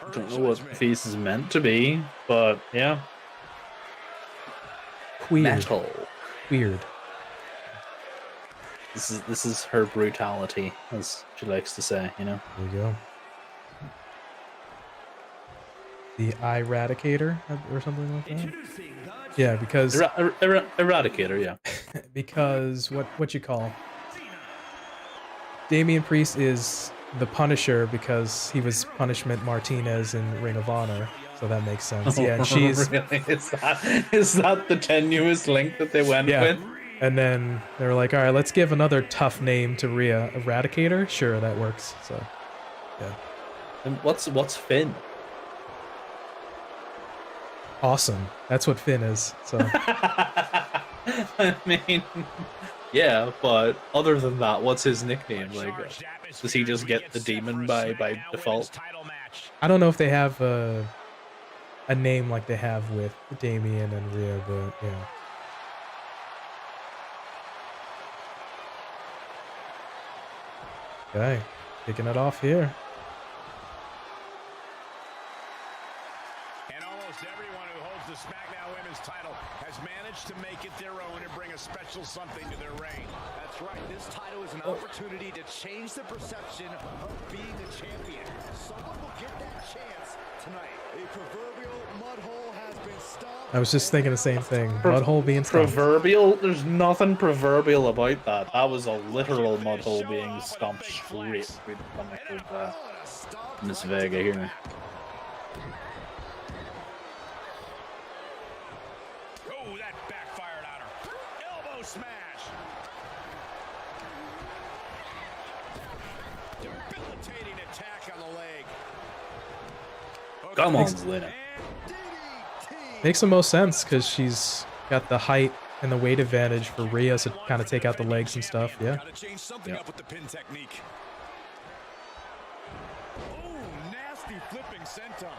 I don't know what the face is meant to be, but yeah. Weird. Metal. Weird. This is her brutality, as she likes to say, you know. There you go. The Eradicator or something like that. Yeah, because Eradicator, yeah. Because what you call Damian Priest is the Punisher because he was Punishment Martinez in Ring of Honor, so that makes sense. Yeah, and she's really? Is that the tenuous link that they went with? And then they were like, all right, let's give another tough name to Rhea. Eradicator? Sure, that works. So, yeah. And what's Finn? Awesome. That's what Finn is. So. I mean, yeah, but other than that, what's his nickname? Like, does he just get the demon by default? I don't know if they have a name like they have with Damian and Rhea, but yeah. Okay, kicking it off here. And almost everyone who holds the SmackDown Women's title has managed to make it their own and bring a special something to their reign. That's right, this title is an opportunity to change the perception of being the champion. Someone will get that chance tonight. A proverbial mud hole has been stopped. I was just thinking the same thing. Mud hole being stomped. Proverbial? There's nothing proverbial about that. That was a literal mud hole being stomped straight through the stomach of Miss Vega here. Oh, that backfired on her. Elbow smash. Debilitating attack on the leg. Come on, Zelina. Makes the most sense because she's got the height and the weight advantage for Rhea to kind of take out the legs and stuff. Yeah. Gotta change something up with the pin technique. Oh, nasty flipping senton.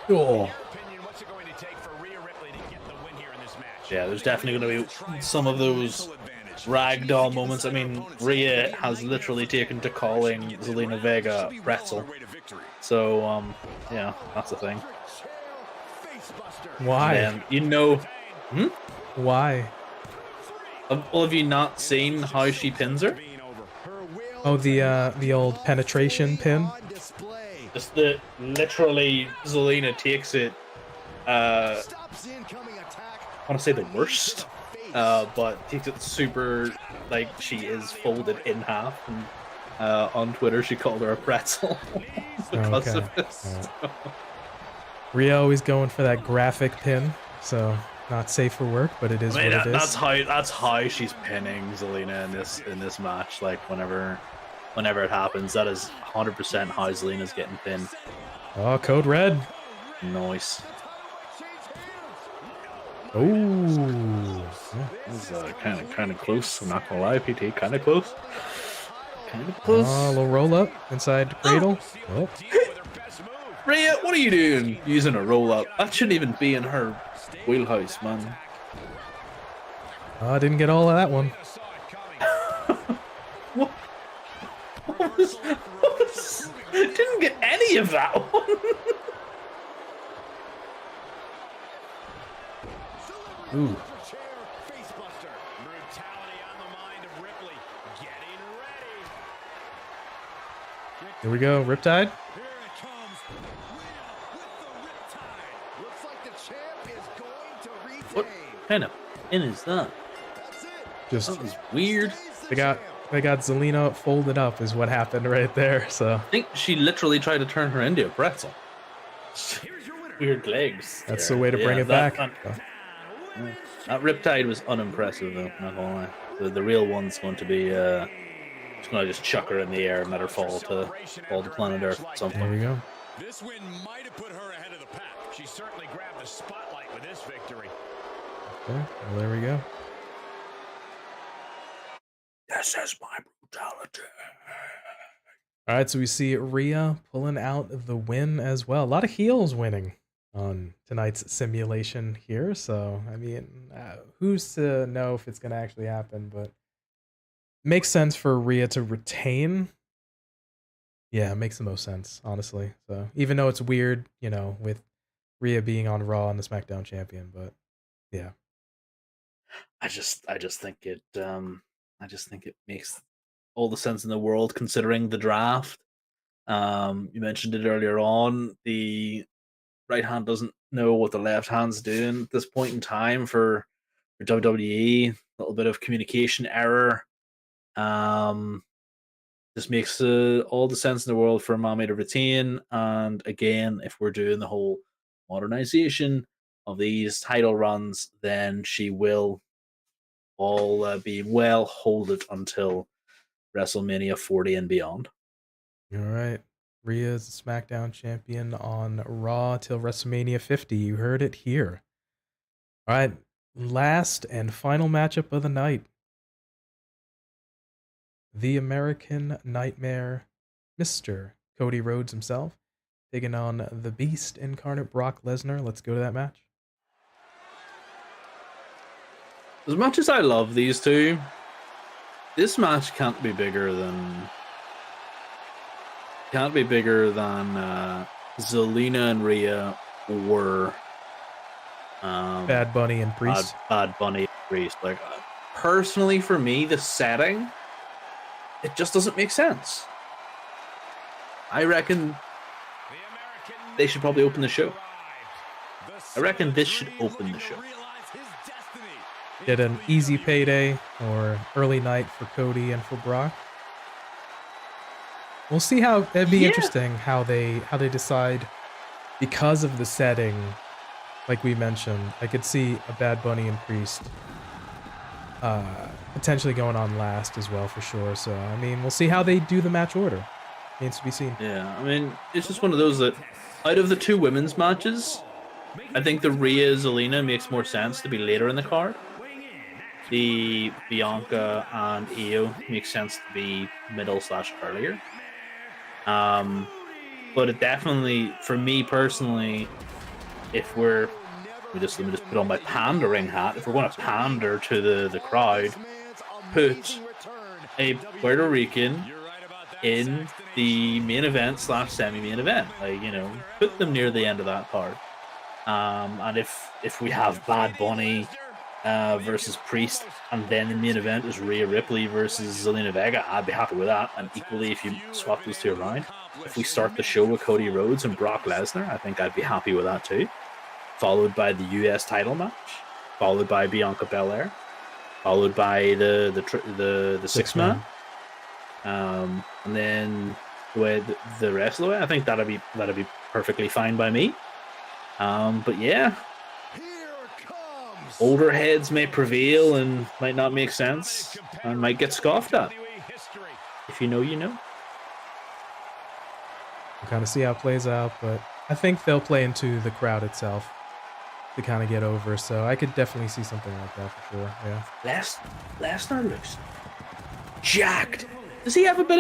Oh. What's it going to take for Rhea Ripley to get the win here in this match? Yeah, there's definitely going to be some of those ragdoll moments. I mean, Rhea has literally taken to calling Zelina Vega a pretzel. So, yeah, that's the thing. Why? And, you know, Why? well, have you not seen how she pins her? Oh, the old penetration pin. Just the literally Zelina takes it. I want to say the worst, but takes it super like she is folded in half. And on Twitter, she called her a pretzel because of this. Right. Rhea always going for that graphic pin, so not safe for work, but it is what it is. That's how she's pinning Zelina in this match. Like whenever it happens, that is 100% how Zelina's getting pinned. Oh, code red. Nice. Oh, Yeah, that was kind of close. I'm not gonna lie, PT, kind of close. Kind of close. a little roll up inside the cradle. Oh. Rhea, what are you doing using a roll up? That shouldn't even be in her wheelhouse, man. I didn't get all of that one. What was didn't get any of that one. Ooh. Here we go, Riptide. What kind of pin is that? Just That was weird. they got Zelina folded up is what happened right there. So I think she literally tried to turn her into a pretzel. Here's your weird legs. That's there. the way to bring Yeah, it back. That Riptide was unimpressive, though. Not gonna lie. The real one's going to be just gonna just chuck her in the air and let her fall to planet Earth at some There point. you go. This win might have put her ahead of the pack. She certainly grabbed the spotlight with this victory. Okay, well, there we go. This is my brutality. All right, so we see Rhea pulling out the win as well. A lot of heels winning on tonight's simulation here. So, I mean, who's to know if it's going to actually happen, but makes sense for Rhea to retain. Yeah, it makes the most sense, honestly. So, even though it's weird, you know, with Rhea being on Raw and the SmackDown champion, but yeah. I just think it makes all the sense in the world considering the draft. You mentioned it earlier on. The right hand doesn't know what the left hand's doing at this point in time for WWE. A little bit of communication error. This makes all the sense in the world for Mami to retain. And again, if we're doing the whole modernization of these title runs, then she will all be well hold it until WrestleMania 40 and beyond. All right. Rhea is the SmackDown champion on Raw till WrestleMania 50. You heard it here. All right. Last and final matchup of the night. The American Nightmare, Mr. Cody Rhodes himself, taking on the Beast incarnate Brock Lesnar. Let's go to that match. As much as I love these two, this match can't be bigger than Zelina and Rhea or Bad Bunny and Priest. Bad Bunny and Priest. Like, personally, for me, the setting, it just doesn't make sense. I reckon they should probably open the show. I reckon this should open the show. Get an easy payday or early night for Cody and for Brock. We'll see how it'd be interesting how they decide because of the setting. Like we mentioned, I could see a Bad Bunny and Priest potentially going on last as well for sure. So I mean, we'll see how they do the match order. Needs to be seen. Yeah, I mean, it's just one of those that out of the two women's matches, I think the Rhea Zelina makes more sense to be later in the card. The Bianca and Io makes sense to be middle/earlier. But it definitely, for me personally, if let me just put on my pandering hat. If we're going to pander to the crowd, put a Puerto Rican in the main event / semi-main event. Like, you know, put them near the end of that card. And if we have Bad Bunny versus Priest, and then the main event is Rhea Ripley versus Zelina Vega, I'd be happy with that. And equally, if you swap those two around, if we start the show with Cody Rhodes and Brock Lesnar, I think I'd be happy with that too. Followed by the US title match, followed by Bianca Belair, followed by the six man, and then the rest of the way, I think that'd be perfectly fine by me. But yeah. Older heads may prevail and might not make sense and might get scoffed at. If you know, you know. We'll kind of see how it plays out, but I think they'll play into the crowd itself to kind of get over. So I could definitely see something like that for sure. Yeah. Lesnar looks jacked. Does he have a bit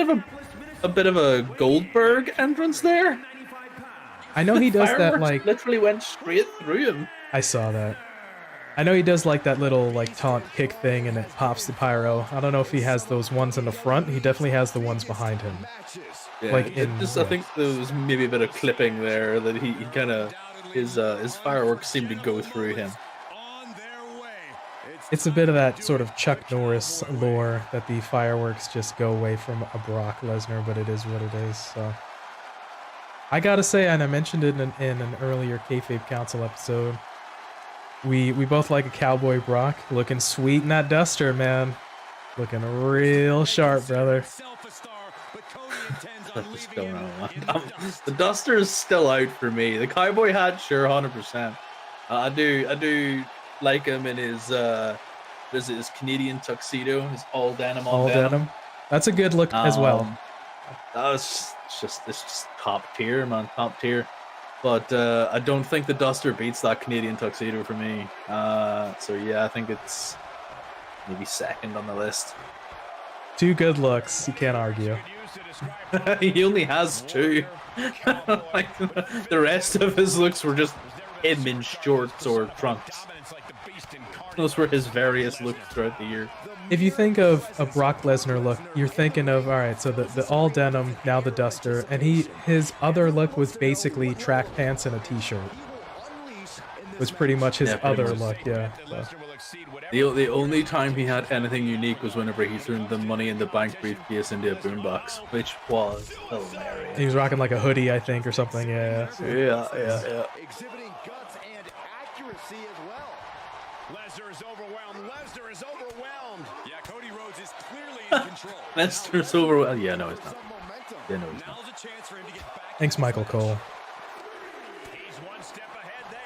of a Goldberg entrance there? I know he does that, like, literally went straight through him. I saw that. I know he does like that little like taunt kick thing and it pops the pyro. I don't know if he has those ones in the front. He definitely has the ones behind him. Yeah, like I think there was maybe a bit of clipping there that he kind of his fireworks seemed to go through him. It's a bit of that sort of Chuck Norris lore that the fireworks just go away from a Brock Lesnar, but it is what it is. So I gotta say, and I mentioned it in an earlier KayfabeKouncil episode, we both like a cowboy Brock looking sweet in that duster, man. Looking real sharp, brother. I just don't know. The Duster is still out for me. The cowboy hat, sure, 100%. I do like him in his his Canadian tuxedo, his all denim on All denim. That's a good look as well. It's just top tier, man, top tier. But I don't think the Duster beats that Canadian tuxedo for me. So yeah, I think it's maybe second on the list. Two good looks. You can't argue. He only has two. Like, the rest of his looks were just him in shorts or trunks. Those were his various looks throughout the year. If you think of a Brock Lesnar look, you're thinking of, all right, so the all denim, now the Duster, and his other look was basically track pants and a t-shirt. Was pretty much his other look, yeah. So. The only time he had anything unique was whenever he threw the Money in the Bank briefcase into a boombox, which was hilarious. He was rocking like a hoodie, I think, or something, yeah. Yeah. Exhibiting guts and accuracy as well. Lesnar is overwhelmed. Lesnar is overwhelmed. Yeah, Cody Rhodes is clearly in control. Lesnar's overwhelmed. Yeah, no, he's not. Yeah, no, he's not. Now's a chance for him to get back. Thanks, Michael Cole. He's one step ahead there.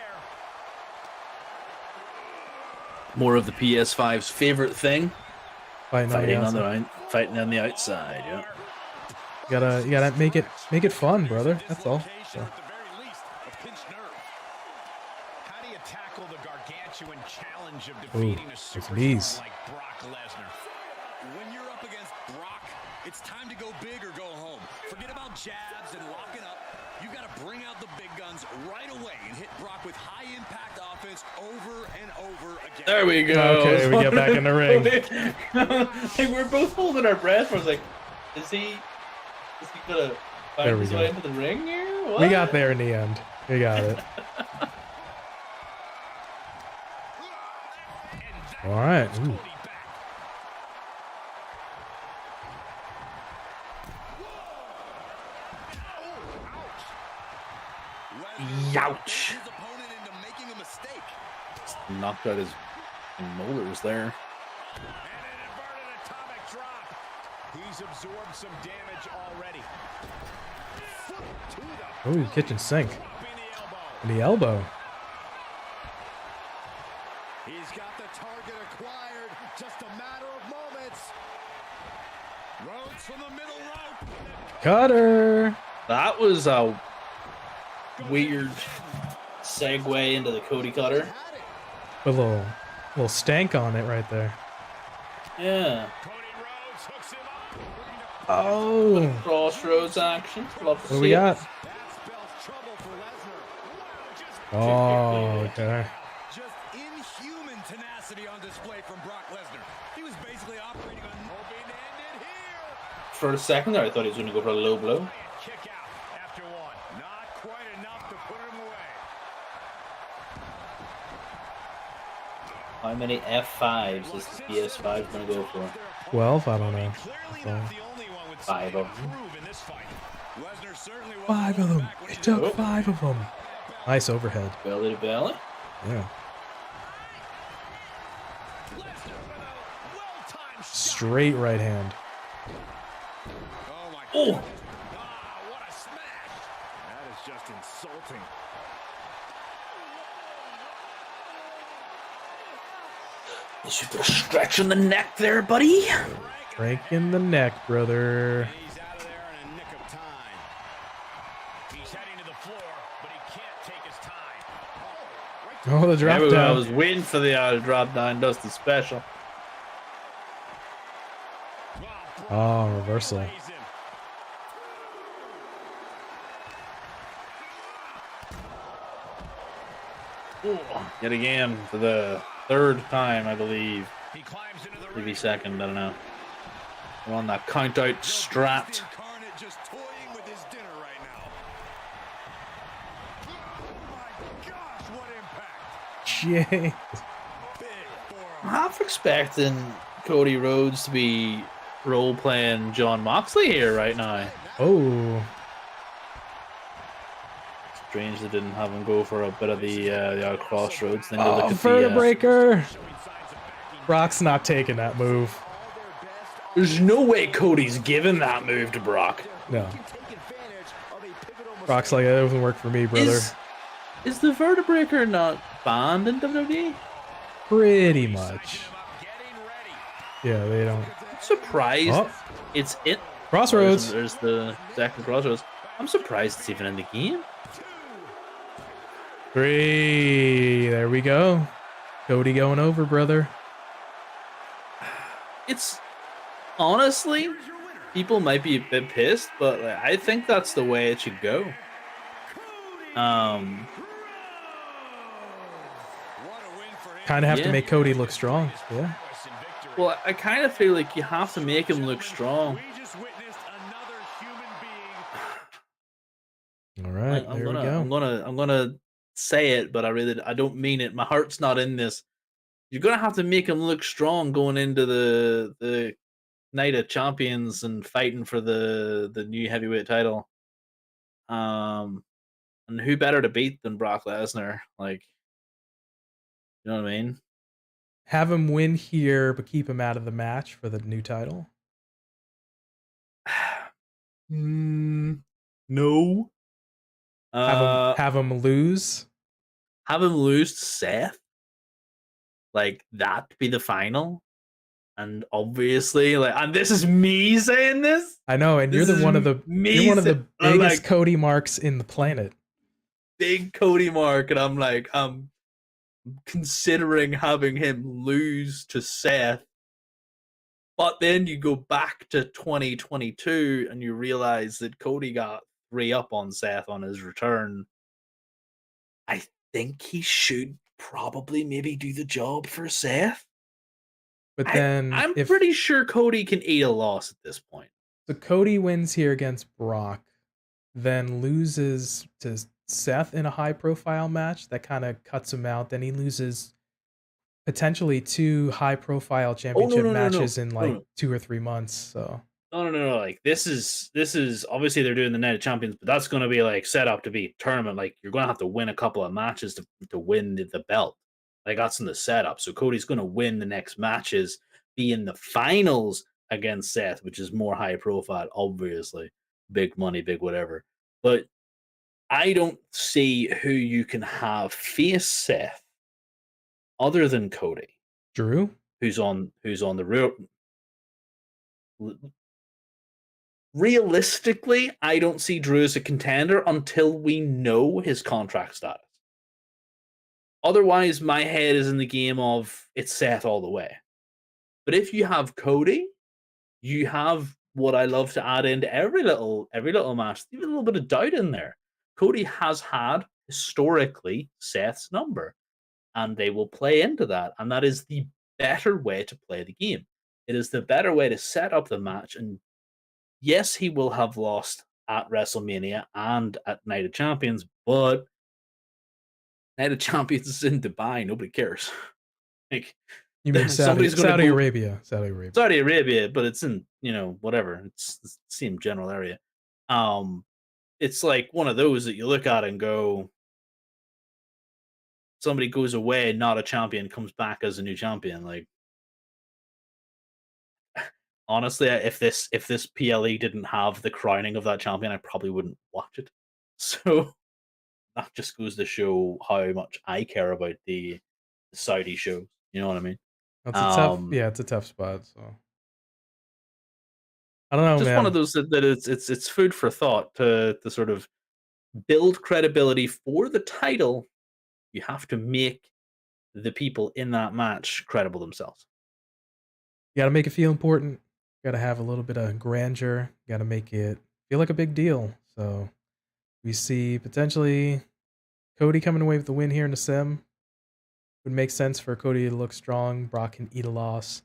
More of the PS5's favorite thing. Fighting on the outside, yeah. You gotta make it fun, brother. That's all. So. At the very least, a pinched nerve. How do you tackle the gargantuan challenge of defeating a superstar like Brock Lesnar? When you're up against Brock, it's time to go big or go home. Forget about jabs and locking up. You got to bring out the big guns right away and hit Brock with high impact offense over and over again. There we go. Okay, we get back in the ring. Like, we're both holding our breath. I was like, is he gonna find his way into the ring here? What? We got there in the end. We got it. All right. Ooh. Youch. Knocked out his molars there. And an inverted atomic drop. He's absorbed some damage already. Oh, kitchen sink. And the elbow. He's got the target acquired. Just a matter of moments. Rhodes from the middle rope. Cutter. That was a weird segue into the Cody cutter. A little stank on it right there. Yeah. Cody Rhodes hooks him up. Oh. Crossroads action. Love to What do see we got? That spells trouble for Lesnar. Oh, okay. Just inhuman tenacity on display from Brock Lesnar. He was basically operating on open-ended here. For a second there, I thought he was going to go for a low blow. Kick out after one. Not quite enough to put him away. How many F5s is the PS5 going to go for? 12? I don't know. Clearly not the only one with 5 of them. prove in this fight. Lesnar certainly 5 of them. It took 5 of them. Nice overhead. Belly to belly. Yeah. Straight right hand. Oh my Oh! God. Ah, what a smash. That is just insulting. You should be stretching the neck there, buddy. Breaking the neck, brother. He's out of there in a nick of time. He's heading to the floor, but he can't take his time. Oh, the drop I down. was waiting for the drop down Dusty special. Oh, reversal. Yet again, for the third time, I believe. He climbs into the Maybe second, I don't know. We're on that count out strat. Incarnate just toying with his dinner right now. Oh my gosh, what impact. Jay. Big forearm. I'm half expecting Cody Rhodes to be role playing John Moxley here right now. Oh. Strange they didn't have him go for a bit of the crossroads thing. To look Oh, at vertebreaker. Showing signs of backing. Brock's not taking that move. All their best There's no way Cody's giving that move to Brock. No. Brock's like, that doesn't work for me, brother. Is the Vertebreaker not banned in WWE? Pretty much. Yeah, they don't. I'm surprised it's it. Crossroads. There's the second Crossroads. I'm surprised it's even in the game. 3. There we go. Cody going over, brother. It's honestly, people might be a bit pissed, but like, I think that's the way it should go. Kind of have to make Cody look strong. Yeah. Well, I kind of feel like you have to make him look strong. All right, there we go. I'm gonna say it, but I don't mean it. My heart's not in this. You're gonna have to make him look strong going into the Night of Champions and fighting for the new heavyweight title. And who better to beat than Brock Lesnar? Like, you know what I mean? Have him win here, but keep him out of the match for the new title. No. Have him lose. Have him lose to Seth. Like that be the final. And obviously, like, and this is me saying this. I know, and you're one of the biggest Cody marks in the planet. Big Cody mark, and I'm like, I'm considering having him lose to Seth. But then you go back to 2022 and you realize that Cody got 3 up on Seth on his return. I think he should probably maybe do the job for Seth. But then I'm pretty sure Cody can eat a loss at this point. So Cody wins here against Brock, then loses to Seth in a high-profile match. That kind of cuts him out. Then he loses potentially 2 high-profile championship matches in like 2 or 3 months. So no. Like this is obviously they're doing the Night of Champions, but that's going to be like set up to be tournament. Like you're going to have to win a couple of matches to win the belt. Like that's in the setup. So Cody's going to win the next matches, be in the finals against Seth, which is more high profile, obviously. Big money, big whatever. But I don't see who you can have face Seth other than Cody. Drew? Who's on the real. Realistically, I don't see Drew as a contender until we know his contract status. Otherwise, my head is in the game of it's Seth all the way. But if you have Cody, you have what I love to add into every little match, even a little bit of doubt in there. Cody has had historically Seth's number, and they will play into that. And that is the better way to play the game. It is the better way to set up the match. And yes, he will have lost at WrestleMania and at Night of Champions, but Night of Champions is in Dubai. Nobody cares. Like, you mean Saudi Arabia, but it's in whatever. It's the same general area. It's like one of those that you look at and go, somebody goes away, not a champion, comes back as a new champion. Like, honestly, if this PLE didn't have the crowning of that champion, I probably wouldn't watch it. So that just goes to show how much I care about the Saudi shows. You know what I mean? It's a tough spot. So I don't know, just man. One of those that it's food for thought to sort of build credibility for the title. You have to make the people in that match credible themselves. You got to make it feel important. Got to have a little bit of grandeur. Got to make it feel like a big deal. So we see potentially Cody coming away with the win here in the sim. Would make sense for Cody to look strong. Brock can eat a loss.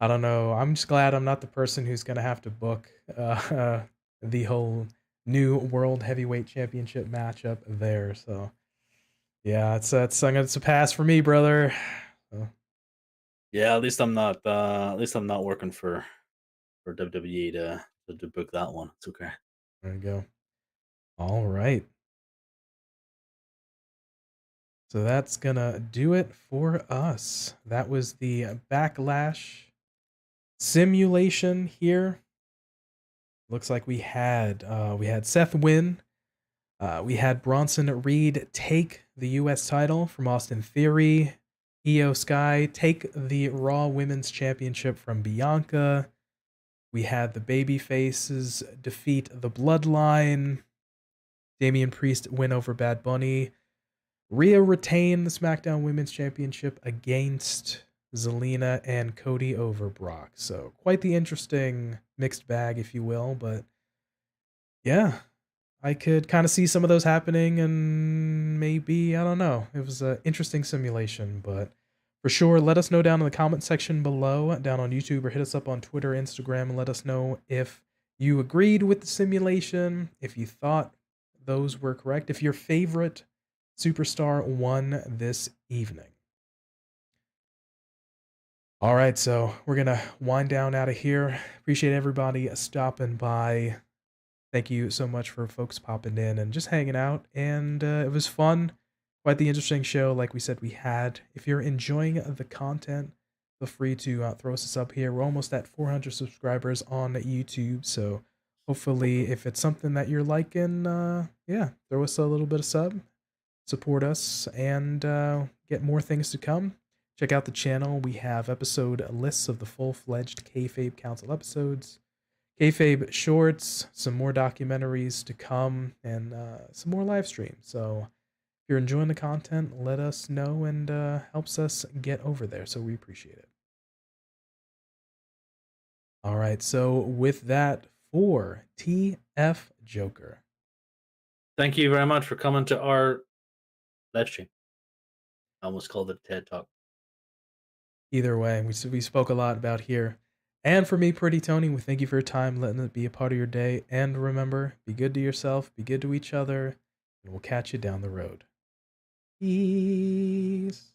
I don't know. I'm just glad I'm not the person who's going to have to book the whole new World Heavyweight Championship matchup there. So yeah, it's a pass for me, brother. So. Yeah, at least I'm not working for WWE to book that one. It's okay. There you go. All right. So that's gonna do it for us. That was the Backlash simulation here. Looks like we had Seth win. We had Bronson Reed take the U.S. title from Austin Theory. Io Sky take the Raw Women's Championship from Bianca. We had the Babyfaces defeat the Bloodline. Damian Priest win over Bad Bunny. Rhea retain the SmackDown Women's Championship against Zelina and Cody over Brock. So quite the interesting mixed bag, if you will. But yeah, I could kind of see some of those happening, and maybe, I don't know. It was an interesting simulation, but for sure, let us know down in the comment section below, down on YouTube, or hit us up on Twitter, Instagram, and let us know if you agreed with the simulation, if you thought those were correct, if your favorite superstar won this evening. All right, so we're going to wind down out of here. Appreciate everybody stopping by. Thank you so much for folks popping in and just hanging out. And it was fun. Quite the interesting show, like we said we had. If you're enjoying the content, feel free to throw us a sub here. We're almost at 400 subscribers on YouTube. So hopefully, if it's something that you're liking, yeah, throw us a little bit of sub. Support us and get more things to come. Check out the channel. We have episode lists of the full-fledged Kayfabe Council episodes, Kayfabe shorts, some more documentaries to come, and some more live streams. So if you're enjoying the content, let us know, and helps us get over there. So we appreciate it. All right. So with that, for TFJ0ker. Thank you very much for coming to our live stream. I almost called it a TED Talk. Either way, we spoke a lot about here. And for me, PrettyTony, we thank you for your time, letting it be a part of your day. And remember, be good to yourself, be good to each other, and we'll catch you down the road. Peace.